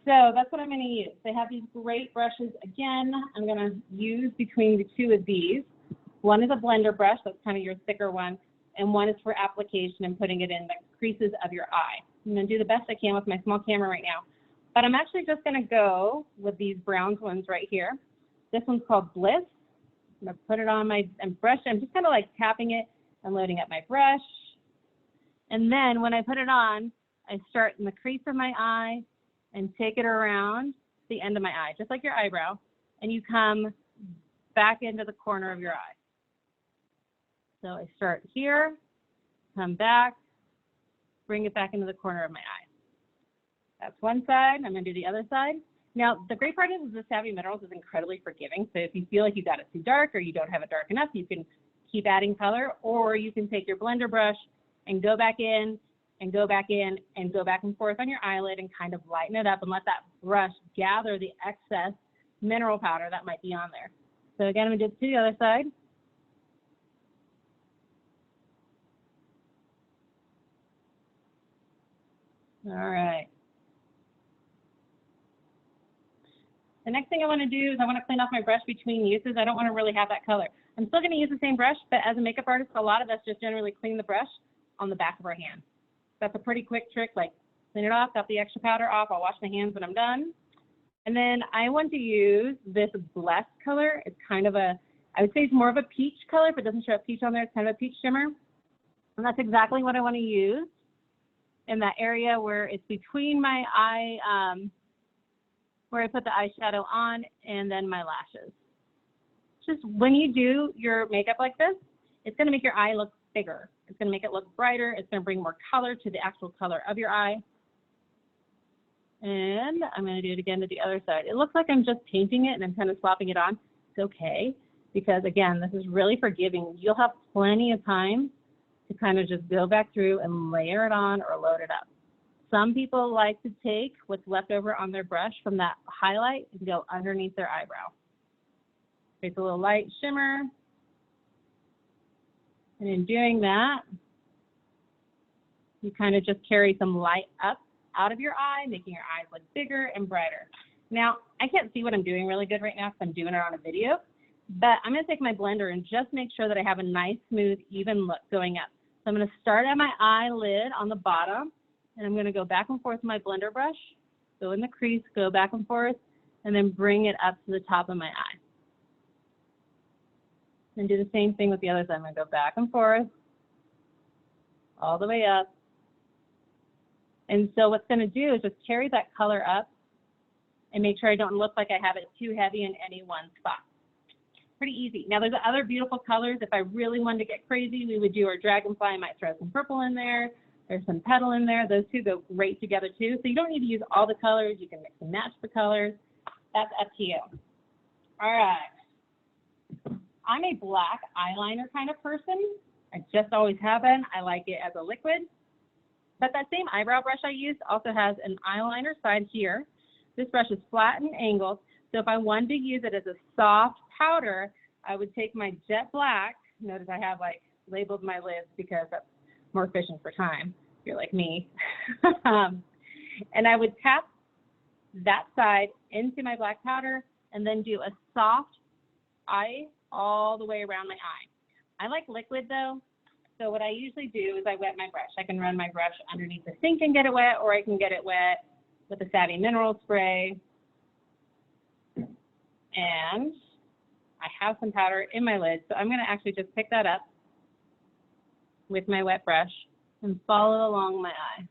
So that's what I'm going to use. They have these great brushes. Again, I'm going to use between the two of these. One is a blender brush, that's kind of your thicker one, and one is for application and putting it in the creases of your eye. I'm going to do the best I can with my small camera right now. But I'm actually just going to go with these brown ones right here. This one's called Bliss. I'm going to put it on my brush. I'm just kind of like tapping it and loading up my brush. And then when I put it on, I start in the crease of my eye and take it around the end of my eye, just like your eyebrow, and you come back into the corner of your eye. So I start here, come back, bring it back into the corner of my eye. That's one side. I'm going to do the other side. Now, the great part is the Savvy Minerals is incredibly forgiving. So if you feel like you got it too dark or you don't have it dark enough, you can keep adding color, or you can take your blender brush and go back in and go back in and go back and forth on your eyelid and kind of lighten it up and let that brush gather the excess mineral powder that might be on there. So again, I'm going to do it to the other side. All right. The next thing I want to do is I want to clean off my brush between uses. I don't want to really have that color. I'm still going to use the same brush, but as a makeup artist, a lot of us just generally clean the brush on the back of our hand. That's a pretty quick trick, like clean it off, got the extra powder off, I'll wash my hands when I'm done. And then I want to use this Bless color. It's kind of a, I would say it's more of a peach color. If it doesn't show up peach on there, it's kind of a peach shimmer. And that's exactly what I want to use in that area where it's between my eye, where I put the eyeshadow on and then my lashes. Just when you do your makeup like this, it's going to make your eye look bigger. It's going to make it look brighter. It's going to bring more color to the actual color of your eye. And I'm going to do it again to the other side. It looks like I'm just painting it and I'm kind of slopping it on. It's okay, because again, this is really forgiving. You'll have plenty of time to kind of just go back through and layer it on or load it up. Some people like to take what's left over on their brush from that highlight and go underneath their eyebrow. Creates a little light shimmer. And in doing that, you kind of just carry some light up out of your eye, making your eyes look bigger and brighter. Now, I can't see what I'm doing really good right now because I'm doing it on a video, but I'm going to take my blender and just make sure that I have a nice, smooth, even look going up. So I'm going to start at my eyelid on the bottom, and I'm going to go back and forth with my blender brush, go in the crease, go back and forth, and then bring it up to the top of my eye. And do the same thing with the other side. I'm going to go back and forth, all the way up. And so what's going to do is just carry that color up and make sure I don't look like I have it too heavy in any one spot. Pretty easy. Now there's other beautiful colors. If I really wanted to get crazy, we would do our dragonfly. I might throw some purple in there. There's some petal in there. Those two go great together too. So you don't need to use all the colors. You can mix and match the colors. That's up to you. All right. I'm a black eyeliner kind of person. I just always have been. I like it as a liquid. But that same eyebrow brush I used also has an eyeliner side here. This brush is flat and angled. So if I wanted to use it as a soft powder, I would take my jet black. Notice I have like labeled my lids because that's more efficient for time, if you're like me. And I would tap that side into my black powder and then do a soft eye all the way around my eye. I like liquid though. So what I usually do is I wet my brush. I can run my brush underneath the sink and get it wet, or I can get it wet with a Savvy Mineral spray. And I have some powder in my lid, so I'm going to actually just pick that up with my wet brush and follow along my eye.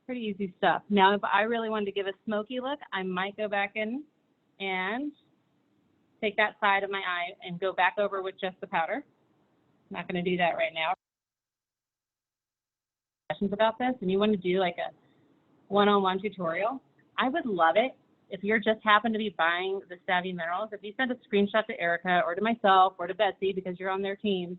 Pretty easy stuff. Now, if I really wanted to give a smoky look, I might go back in and take that side of my eye and go back over with just the powder. I'm not going to do that right now. Questions about this, and you want to do like a one-on-one tutorial, I would love it if you're just happen to be buying the Savvy Minerals. If you send a screenshot to Erica or to myself or to Betsy because you're on their team,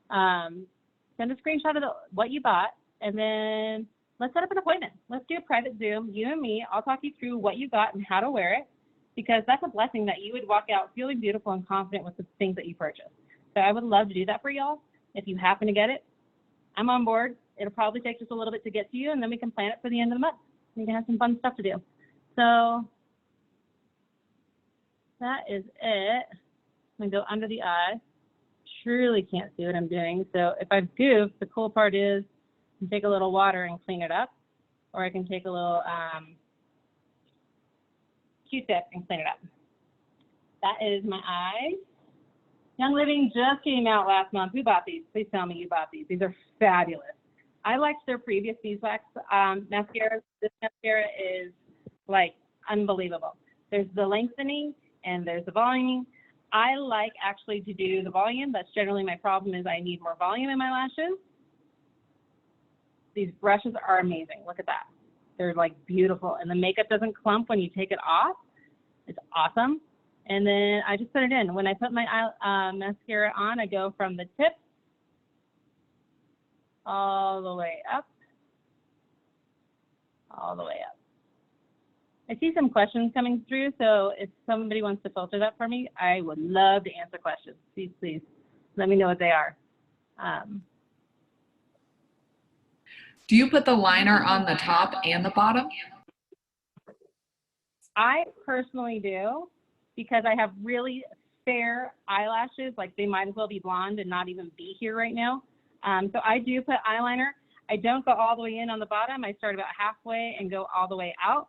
send a screenshot of what you bought, and then let's set up an appointment. Let's do a private Zoom, you and me. I'll talk you through what you got and how to wear it. because that's a blessing that you would walk out feeling beautiful and confident with the things that you purchased. So I would love to do that for y'all. If you happen to get it, I'm on board. It'll probably take just a little bit to get to you, and then we can plan it for the end of the month. We can have some fun stuff to do. So that is it. I'm gonna go under the eye. Truly can't see what I'm doing. So if I've goofed, the cool part is I can take a little water and clean it up, or I can take a little Q-tip and clean it up. That is my eyes. Young Living just came out last month. Who bought these? Please tell me you bought these. These are fabulous. I liked their previous beeswax mascara. This mascara is like unbelievable. There's the lengthening and there's the voluming. I like actually to do the volume. That's generally my problem, is I need more volume in my lashes. These brushes are amazing. Look at that. They're like beautiful. And the makeup doesn't clump when you take it off. It's awesome. And then I just put it in. When I put my mascara on, I go from the tip all the way up, all the way up. I see some questions coming through, so if somebody wants to filter that for me, I would love to answer questions. Please let me know what they are. Do you put the liner on the top and the bottom? I personally do, because I have really fair eyelashes, like they might as well be blonde and not even be here right now. So I do put eyeliner. I don't go all the way in on the bottom. I start about halfway and go all the way out,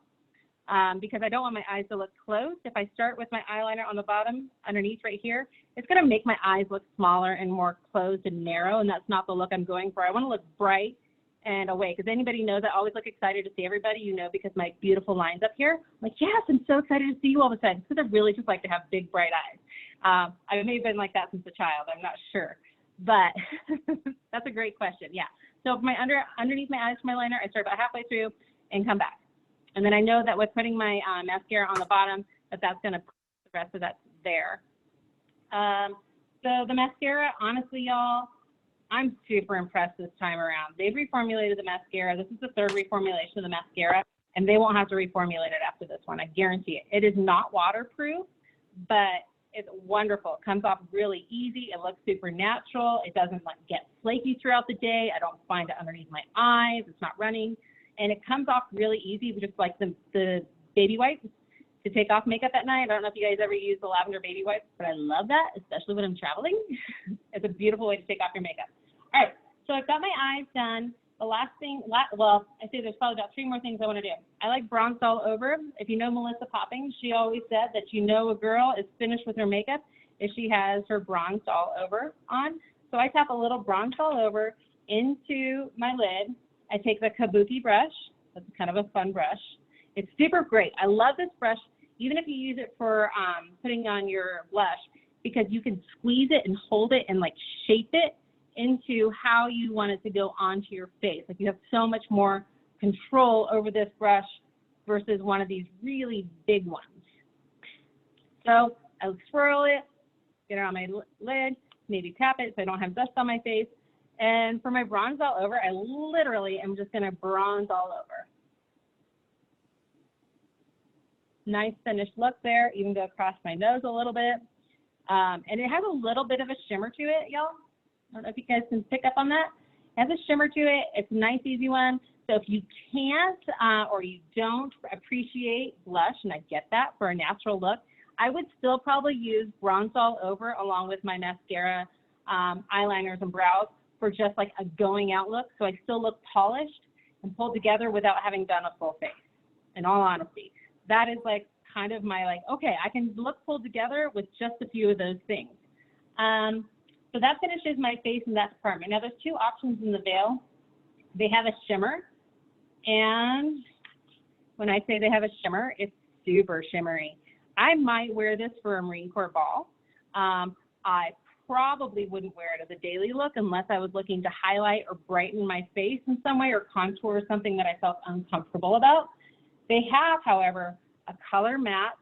because I don't want my eyes to look closed. If I start with my eyeliner on the bottom, underneath right here, it's gonna make my eyes look smaller and more closed and narrow, and that's not the look I'm going for. I wanna look bright and awake. Because anybody knows I always look excited to see everybody, you know, because my beautiful lines up here. I'm like, yes, I'm so excited to see you all of a sudden, because I really just like to have big, bright eyes. I may have been like that since a child, I'm not sure. But that's a great question, yeah. So my underneath my eyes for my liner, I start about halfway through and come back. And then I know that with putting my mascara on the bottom, that's gonna put the rest of that there. So the mascara, honestly, y'all, I'm super impressed this time around. They've reformulated the mascara. This is the third reformulation of the mascara, and they won't have to reformulate it after this one. I guarantee it. It is not waterproof, but it's wonderful. It comes off really easy. It looks super natural. It doesn't like get flaky throughout the day. I don't find it underneath my eyes. It's not running, and it comes off really easy with just like the baby wipes to take off makeup at night. I don't know if you guys ever use the lavender baby wipes, but I love that, especially when I'm traveling. It's a beautiful way to take off your makeup. All right, so I've got my eyes done. The last thing, well, I say there's probably about 3 more things I want to do. I like bronze all over. If you know Melissa Popping, she always said that you know a girl is finished with her makeup if she has her bronzed all over on. So I tap a little bronzed all over into my lid. I take the Kabuki brush. That's kind of a fun brush. It's super great. I love this brush, even if you use it for putting on your blush, because you can squeeze it and hold it and like shape it into how you want it to go onto your face. Like you have so much more control over this brush versus one of these really big ones. So I swirl it, get it on my lid, maybe tap it so I don't have dust on my face. And for my bronze all over, I literally am just gonna bronze all over. Nice finished look there, even go across my nose a little bit. And it has a little bit of a shimmer to it, y'all. I don't know if you guys can pick up on that. It has a shimmer to it. It's a nice, easy one. So if you can't or you don't appreciate blush, and I get that for a natural look, I would still probably use bronze all over along with my mascara, eyeliners, and brows for just like a going out look. So I still look polished and pulled together without having done a full face, in all honesty. That is like kind of my like, okay, I can look pulled together with just a few of those things. So that finishes my face in that department. Now there's 2 options in the veil. They have a shimmer, and when I say they have a shimmer, it's super shimmery. I might wear this for a Marine Corps ball. I probably wouldn't wear it as a daily look unless I was looking to highlight or brighten my face in some way or contour something that I felt uncomfortable about. They have, however, a color matte.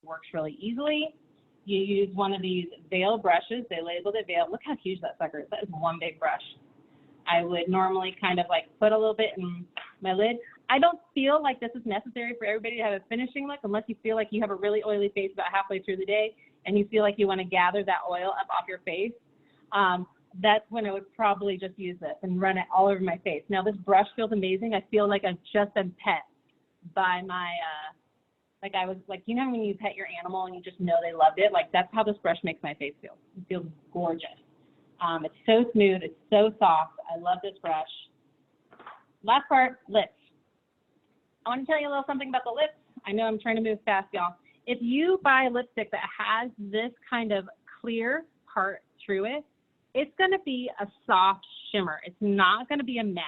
Works really easily. You use one of these veil brushes. They labeled it veil. Look how huge that sucker is. That is one big brush. I would normally kind of like put a little bit in my lid. I don't feel like this is necessary for everybody to have a finishing look unless you feel like you have a really oily face about halfway through the day and you feel like you want to gather that oil up off your face. That's when I would probably just use this and run it all over my face. Now this brush feels amazing. I feel like I've just been pet by my, like I was like, you know, when you pet your animal and you just know they loved it, like that's how this brush makes my face feel. It feels gorgeous. It's so smooth, it's so soft. I love this brush. Last part, lips. I want to tell you a little something about the lips. I know I'm trying to move fast, y'all. If you buy a lipstick that has this kind of clear part through it, it's going to be a soft shimmer. It's not going to be a matte.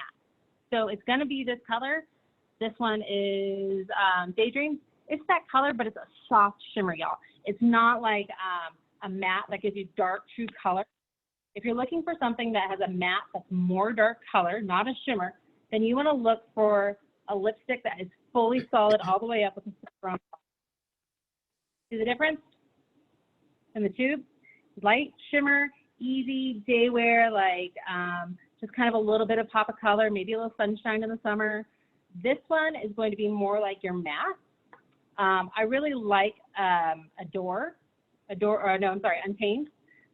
So it's going to be this color. This one is Daydream. It's that color, but it's a soft shimmer, y'all. It's not like a matte that gives you dark, true color. If you're looking for something that has a matte that's more dark color, not a shimmer, then you want to look for a lipstick that is fully solid all the way up with a super on top. See the difference in the tube? Light shimmer, easy day wear, like just kind of a little bit of pop of color, maybe a little sunshine in the summer. This one is going to be more like your matte. I really like Untamed.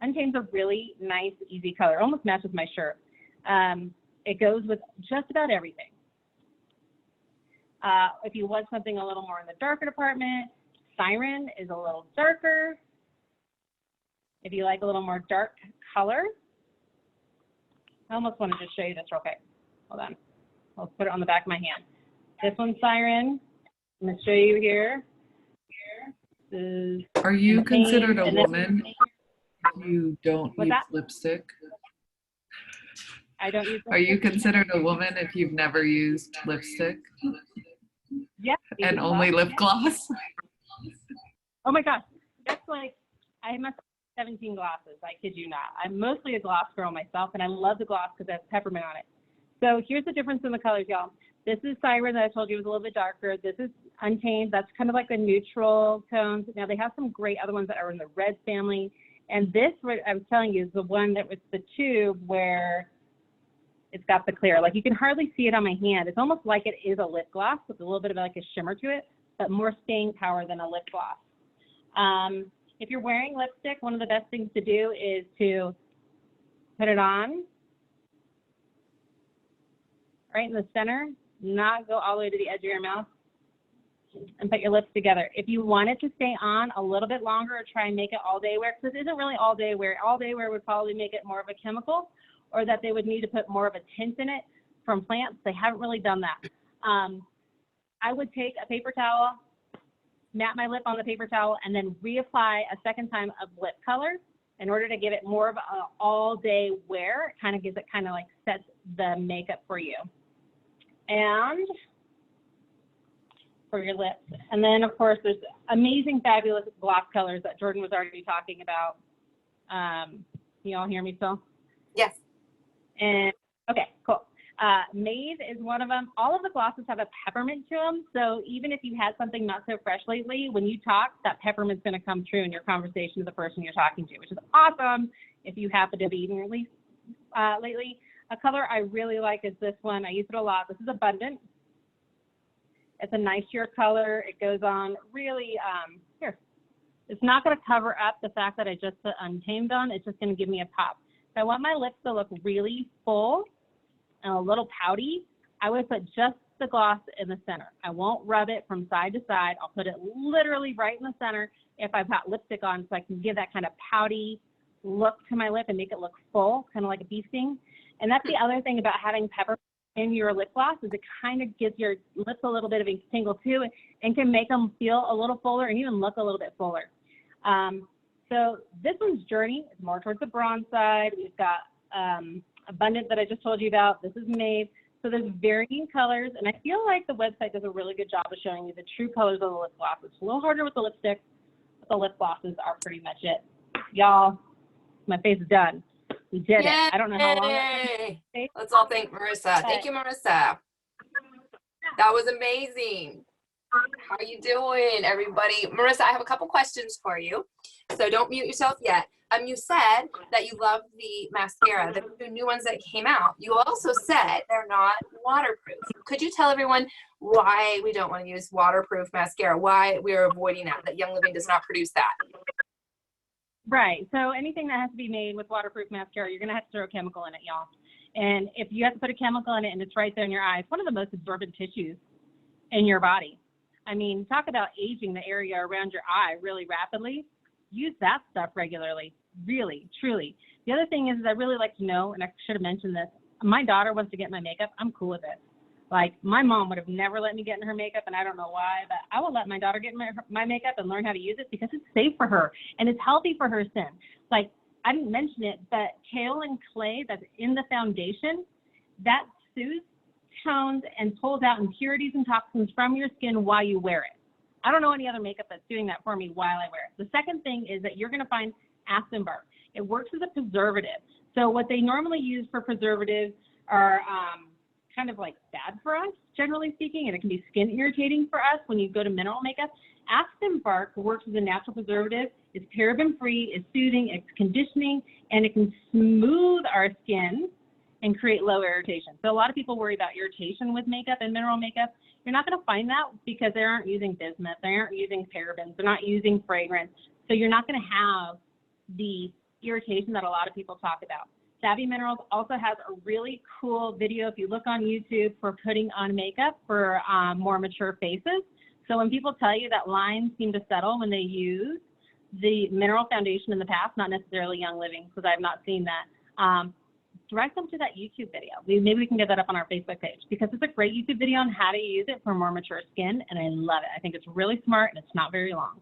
Untamed is a really nice, easy color. Almost matches my shirt. It goes with just about everything. If you want something a little more in the darker department, Siren is a little darker. If you like a little more dark color, I almost want to just show you this real quick. Hold on. I'll put it on the back of my hand. This one's Siren. I'm going to show you here. Are you considered a woman if you don't use lipstick? I don't use lipstick. Are you considered a woman if you've never used lipstick? Yeah. And only lip gloss? Oh my gosh. That's like, I must have 17 glosses. I kid you not. I'm mostly a gloss girl myself, and I love the gloss because it has peppermint on it. So here's the difference in the colors, y'all. This is Siren that I told you was a little bit darker. This is Untamed. That's kind of like a neutral tones. Now they have some great other ones that are in the red family. And this, what I was telling you, is the one that was the tube where it's got the clear. Like you can hardly see it on my hand. It's almost like it is a lip gloss with a little bit of like a shimmer to it, but more staying power than a lip gloss. If you're wearing lipstick, one of the best things to do is to put it on right in the center, not go all the way to the edge of your mouth, and put your lips together. If you want it to stay on a little bit longer or try and make it all day wear, because this isn't really all day wear. All day wear would probably make it more of a chemical, or that they would need to put more of a tint in it from plants. They haven't really done that. I would take a paper towel, matte my lip on the paper towel, and then reapply a second time of lip color in order to give it more of an all day wear. It kind of gives it kind of like sets the makeup for you. And for your lips. And then of course there's amazing, fabulous gloss colors that Jordan was already talking about. You all hear me still? Yes. And okay, cool. Mauve is one of them. All of the glosses have a peppermint to them. So even if you had something not so fresh lately, when you talk, that peppermint's going to come true in your conversation with the person you're talking to, which is awesome if you happen to be eating at least lately. A color I really like is this one. I use it a lot. This is Abundant. It's a nice sheer color. It goes on really, here. It's not going to cover up the fact that I just put Untamed on. It's just going to give me a pop. If I want my lips to look really full and a little pouty, I would put just the gloss in the center. I won't rub it from side to side. I'll put it literally right in the center if I've got lipstick on, so I can give that kind of pouty look to my lip and make it look full, kind of like a bee sting. And that's the other thing about having peppermint in your lip gloss, is it kind of gives your lips a little bit of a tingle too, and can make them feel a little fuller and even look a little bit fuller. So this one's Journey. It's more towards the bronze side. We've got Abundant that I just told you about. This is Mauve. So there's varying colors, and I feel like the website does a really good job of showing you the true colors of the lip gloss. It's a little harder with the lipstick, but the lip glosses are pretty much it. Y'all, my face is done. We did it. I don't know how long it took. Let's all thank Marissa. Thank you, Marissa. That was amazing. How you doing, everybody? Marissa, I have a couple questions for you, so don't mute yourself yet. You said that you love the mascara, the two new ones that came out. You also said they're not waterproof. Could you tell everyone why we don't want to use waterproof mascara, why we're avoiding that Young Living does not produce that? Right. So anything that has to be made with waterproof mascara, you're going to have to throw a chemical in it, y'all. And if you have to put a chemical in it and it's right there in your eye, it's one of the most absorbent tissues in your body. I mean, talk about aging the area around your eye really rapidly. Use that stuff regularly, really, truly. The other thing is I really like to know, and I should have mentioned this, my daughter wants to get my makeup. I'm cool with it. Like, my mom would have never let me get in her makeup, and I don't know why, but I will let my daughter get in my makeup and learn how to use it because it's safe for her and it's healthy for her skin. Like, I didn't mention it, but kale and clay that's in the foundation, that soothes, tones, and pulls out impurities and toxins from your skin while you wear it. I don't know any other makeup that's doing that for me while I wear it. The second thing is that you're going to find aspen bark. It works as a preservative. So what they normally use for preservatives are kind of like bad for us, generally speaking, and it can be skin irritating for us when you go to mineral makeup. Aspen bark works as a natural preservative. It's paraben-free, it's soothing, it's conditioning, and it can smooth our skin and create low irritation. So a lot of people worry about irritation with makeup and mineral makeup. You're not going to find that because they aren't using bismuth, they aren't using parabens, they're not using fragrance. So you're not going to have the irritation that a lot of people talk about. Savvy Minerals also has a really cool video, if you look on YouTube, for putting on makeup for more mature faces. So when people tell you that lines seem to settle when they use the mineral foundation in the past, not necessarily Young Living, because I've not seen that, direct them to that YouTube video. Maybe we can get that up on our Facebook page because it's a great YouTube video on how to use it for more mature skin, and I love it. I think it's really smart and it's not very long.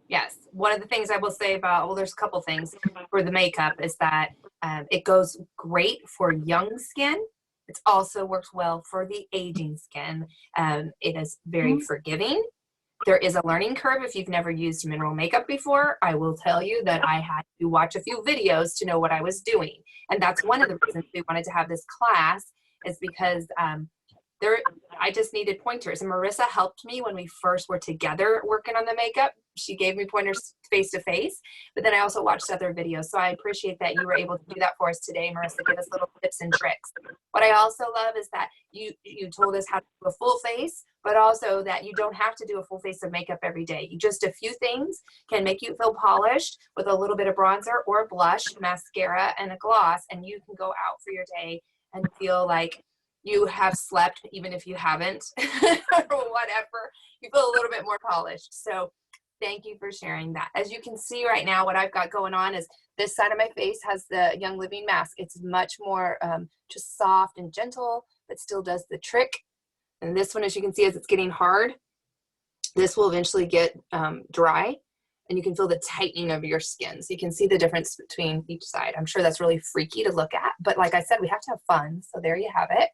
Yes, one of the things I will say about, well, there's a couple things for the makeup is that it goes great for young skin. It also works well for the aging skin. It is very forgiving. There is a learning curve if you've never used mineral makeup before. I will tell you that I had to watch a few videos to know what I was doing. And that's one of the reasons we wanted to have this class is because I just needed pointers. And Marissa helped me when we first were together working on the makeup. She gave me pointers face to face, but then I also watched other videos. So I appreciate that you were able to do that for us today, Marissa, give us little tips and tricks. What I also love is that you told us how to do a full face, but also that you don't have to do a full face of makeup every day. Just a few things can make you feel polished with a little bit of bronzer or blush, mascara, and a gloss, and you can go out for your day and feel like you have slept, even if you haven't, or whatever. You feel a little bit more polished. So thank you for sharing that. As you can see right now, what I've got going on is this side of my face has the Young Living mask. It's much more just soft and gentle, but still does the trick. And this one, as you can see, as it's getting hard, this will eventually get dry, and you can feel the tightening of your skin. So you can see the difference between each side. I'm sure that's really freaky to look at, but like I said, we have to have fun. So there you have it.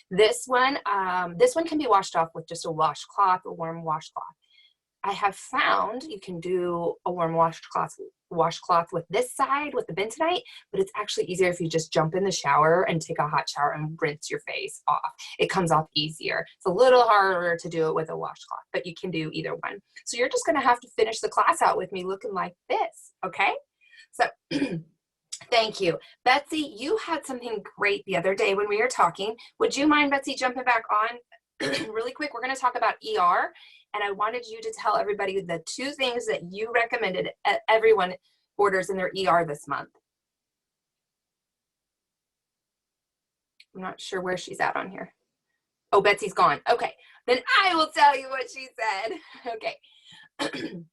This one can be washed off with just a washcloth, a warm washcloth. I have found you can do a warm washcloth with this side, with the bentonite, but it's actually easier if you just jump in the shower and take a hot shower and rinse your face off. It comes off easier. It's a little harder to do it with a washcloth, but you can do either one. So you're just gonna have to finish the class out with me looking like this, okay? So thank you. Betsy, you had something great the other day when we were talking. Would you mind, Betsy, jumping back on really quick? We're gonna talk about ER. And I wanted you to tell everybody the 2 things that you recommended everyone orders in their ER this month. I'm not sure where she's at on here. Oh, Betsy's gone. Okay, then I will tell you what she said. Okay.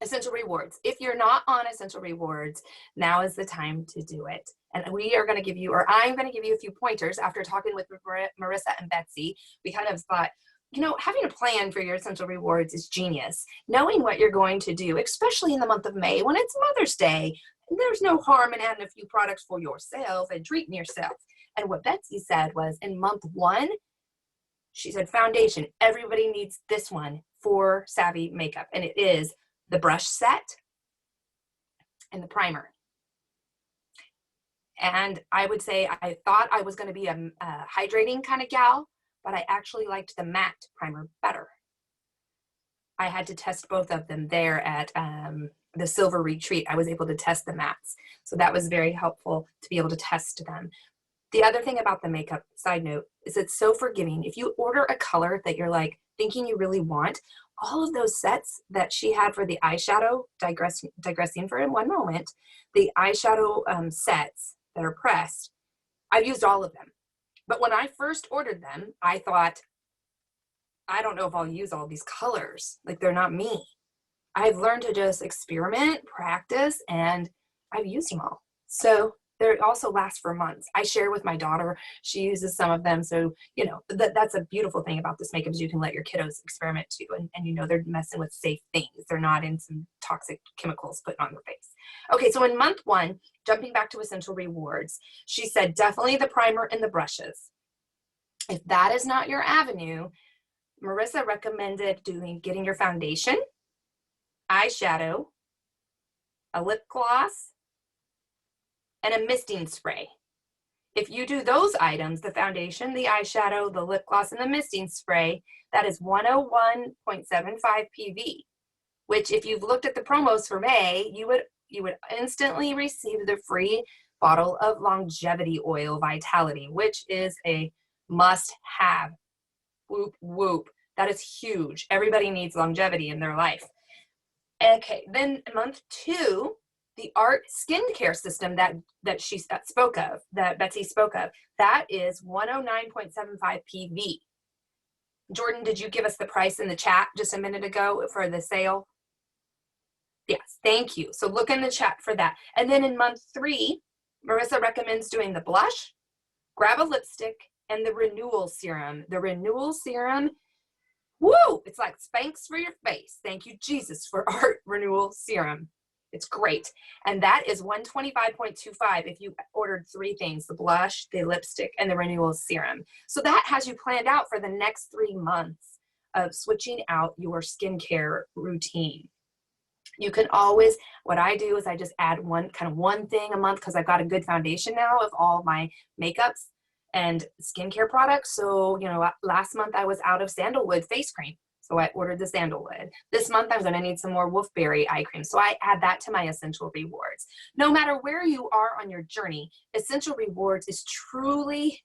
Essential rewards. If you're not on essential rewards, now is the time to do it. And we are going to give you, or I'm going to give you a few pointers after talking with Marissa and Betsy. We kind of thought, you know, having a plan for your essential rewards is genius. Knowing what you're going to do, especially in the month of May when it's Mother's Day, there's no harm in adding a few products for yourself and treating yourself. And what Betsy said was in month 1, she said foundation. Everybody needs this one for Savvy Makeup. And it is the brush set and the primer. And I would say I thought I was going to be a hydrating kind of gal, but I actually liked the matte primer better. I had to test both of them there at the Silver Retreat. I was able to test the mattes. So that was very helpful to be able to test them. The other thing about the makeup, side note, is it's so forgiving. If you order a color that you're like thinking you really want, all of those sets that she had for the eyeshadow, digressing for one moment, the eyeshadow sets that are pressed, I've used all of them. But when I first ordered them, I thought, I don't know if I'll use all these colors. Like, they're not me. I've learned to just experiment, practice, and I've used them all. So they also last for months. I share with my daughter. She uses some of them. So, you know, that's a beautiful thing about this makeup is you can let your kiddos experiment too. And you know, they're messing with safe things. They're not in some toxic chemicals put on their face. Okay, so in month 1, jumping back to Essential Rewards, she said definitely the primer and the brushes. If that is not your avenue, Marissa recommended getting your foundation, eyeshadow, a lip gloss, and a misting spray. If you do those items, the foundation, the eyeshadow, the lip gloss, and the misting spray, that is 101.75 PV, which if you've looked at the promos for May, you would instantly receive the free bottle of Longevity Oil Vitality, which is a must-have. Whoop, whoop. That is huge. Everybody needs longevity in their life. Okay, then month 2, the Art skincare system that she spoke of, that Betsy spoke of, that is 109.75 PV. Jordan, did you give us the price in the chat just a minute ago for the sale? Yes, thank you. So look in the chat for that. And then in month 3, Marissa recommends doing the blush, grab a lipstick, and the renewal serum. The renewal serum, woo, it's like Spanx for your face. Thank you, Jesus, for Art renewal serum. It's great. And that is 125.25 if you ordered 3 things, the blush, the lipstick, and the renewal serum. So that has you planned out for the next 3 months of switching out your skincare routine. You can always, what I do is I just add one thing a month because I've got a good foundation now of all my makeups and skincare products. So, you know, last month I was out of sandalwood face cream. So I ordered the sandalwood. This month I'm going to need some more wolfberry eye cream. So I add that to my Essential Rewards. No matter where you are on your journey, Essential Rewards is truly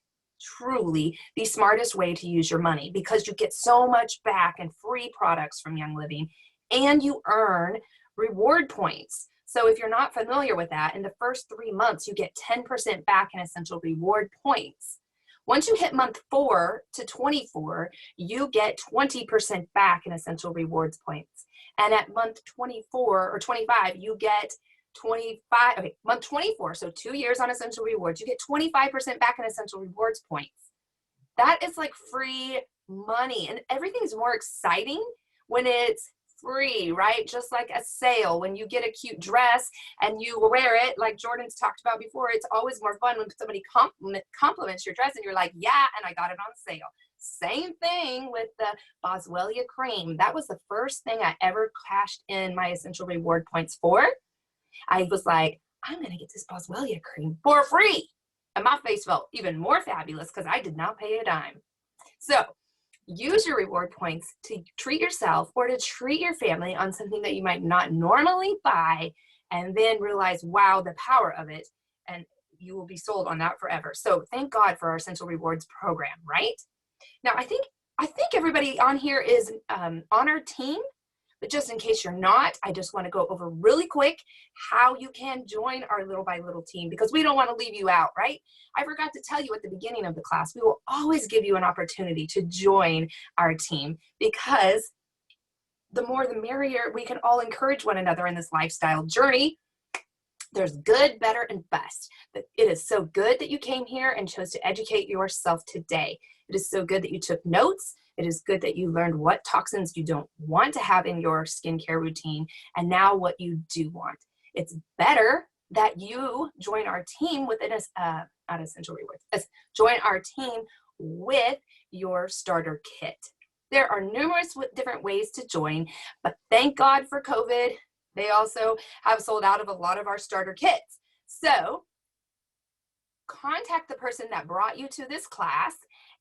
the smartest way to use your money because you get so much back and free products from Young Living and you earn reward points. So if you're not familiar with that, in the first 3 months, you get 10% back in Essential Reward points. Once you hit month 4 to 24, you get 20% back in Essential Rewards points. And at month 24 or 25, you get 25, okay, month 24, so 2 years on Essential Rewards, you get 25% back in Essential Rewards points. That is like free money. And everything's more exciting when it's free, right? Just like a sale. When you get a cute dress and you wear it, like Jordan's talked about before, it's always more fun when somebody compliments your dress and you're like, yeah, and I got it on sale. Same thing with the Boswellia cream. That was the first thing I ever cashed in my Essential Reward points for. I was like, I'm going to get this Boswellia cream for free. And my face felt even more fabulous because I did not pay a dime. So use your reward points to treat yourself or to treat your family on something that you might not normally buy and then realize, wow, the power of it. And you will be sold on that forever. So thank God for our Essential Rewards program, right? Now, I think everybody on here is on our team, but just in case you're not, I just want to go over really quick how you can join our Little by Little team because we don't want to leave you out, right? I forgot to tell you at the beginning of the class, we will always give you an opportunity to join our team because the more the merrier. We can all encourage one another in this lifestyle journey. There's good, better, and best. But it is so good that you came here and chose to educate yourself today. It is so good that you took notes. It is good that you learned what toxins you don't want to have in your skincare routine and now what you do want. It's better that you join our team within us, not Essential Rewards, join our team with your starter kit. There are numerous different ways to join, but thank God for COVID. They also have sold out of a lot of our starter kits. So contact the person that brought you to this class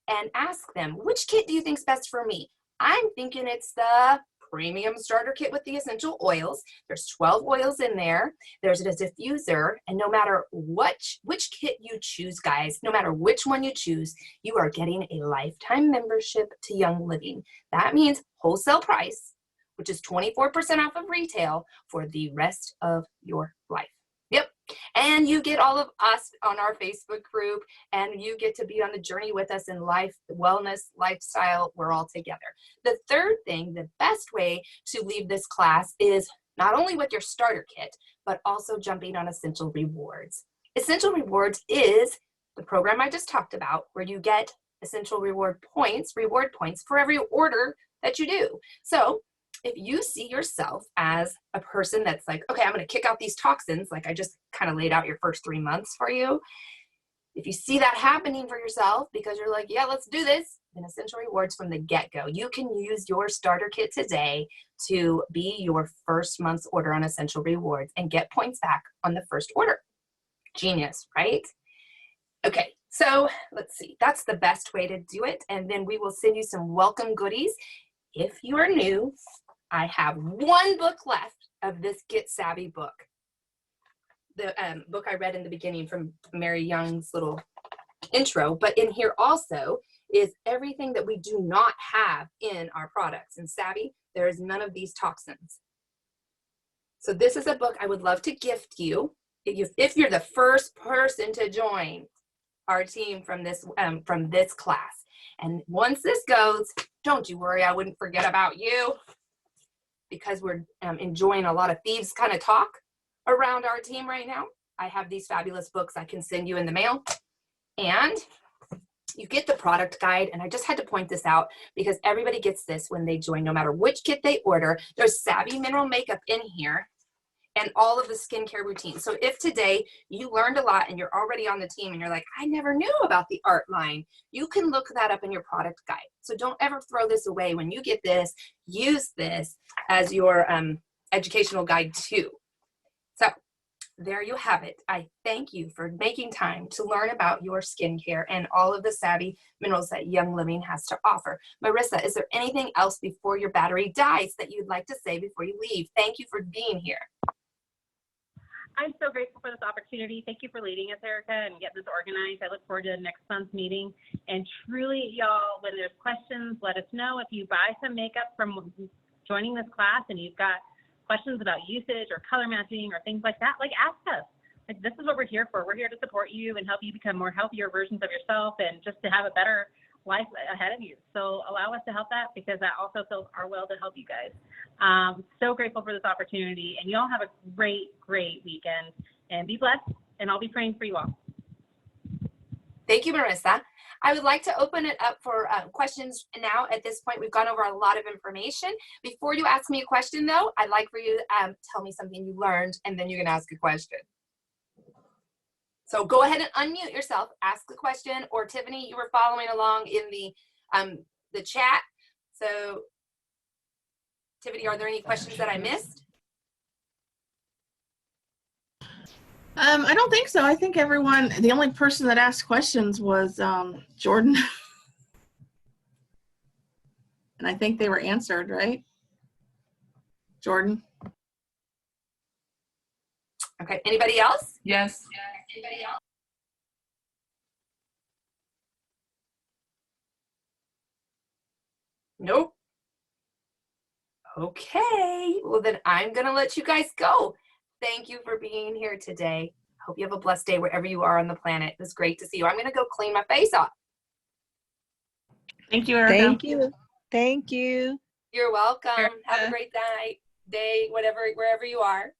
and ask them, which kit do you think is best for me? I'm thinking it's the premium starter kit with the essential oils. There's 12 oils in there. There's a diffuser, and no matter which kit you choose, guys, no matter which one you choose, you are getting a lifetime membership to Young Living. That means wholesale price, which is 24% off of retail for the rest of your life. Yep. And you get all of us on our Facebook group, and you get to be on the journey with us in life, wellness, lifestyle. We're all together. The third thing, the best way to leave this class is not only with your starter kit, but also jumping on Essential Rewards. Essential Rewards is the program I just talked about, where you get Essential reward points for every order that you do. So if you see yourself as a person that's like, okay, I'm going to kick out these toxins, like I just kind of laid out your first 3 months for you. If you see that happening for yourself because you're like, yeah, let's do this, then Essential Rewards from the get-go. You can use your starter kit today to be your first month's order on Essential Rewards and get points back on the first order. Genius, right? Okay, so let's see. That's the best way to do it. And then we will send you some welcome goodies. If you are new, I have one book left of this Get Savvy book. The book I read in the beginning from Mary Young's little intro, but in here also is everything that we do not have in our products. In Savvy, there is none of these toxins. So this is a book I would love to gift you if you're the first person to join our team from this class. And once this goes, don't you worry, I wouldn't forget about you, because we're enjoying a lot of thieves kind of talk around our team right now. I have these fabulous books I can send you in the mail, and you get the product guide. And I just had to point this out because everybody gets this when they join, no matter which kit they order. There's Savvy mineral makeup in here and all of the skincare routines. So if today you learned a lot and you're already on the team and you're like, I never knew about the art line, you can look that up in your product guide. So don't ever throw this away. When you get this, use this as your educational guide too. So there you have it. I thank you for making time to learn about your skincare and all of the Savvy minerals that Young Living has to offer. Marissa, is there anything else before your battery dies that you'd like to say before you leave? Thank you for being here. I'm so grateful for this opportunity. Thank you for leading us, Erica, and getting this organized. I look forward to next month's meeting. And truly, y'all, when there's questions, let us know. If you buy some makeup from joining this class and you've got questions about usage or color matching or things like that, like ask us. Like, this is what we're here for. We're here to support you and help you become more healthier versions of yourself and just to have a better life ahead of you. So allow us to help that, because that also fills our will to help you guys. So grateful for this opportunity, and y'all have a great, great weekend, and be blessed, and I'll be praying for you all. Thank you, Marissa. I would like to open it up for questions now. At this point, we've gone over a lot of information. Before you ask me a question, though, I'd like for you to tell me something you learned, and then you're going to ask a question. So go ahead and unmute yourself, ask the question, or Tiffany, you were following along in the chat. So Tiffany, are there any questions that I missed? I don't think so. I think everyone, the only person that asked questions was Jordan. And I think they were answered, right? Jordan? Okay, anybody else? Yes. Anybody else? Nope. Okay, well then I'm gonna let you guys go. Thank you for being here today. Hope you have a blessed day wherever you are on the planet. It was great to see you. I'm gonna go clean my face off. Thank you, Erica. Thank you. Thank you. You're welcome. Erica. Have a great night, day, whatever, wherever you are.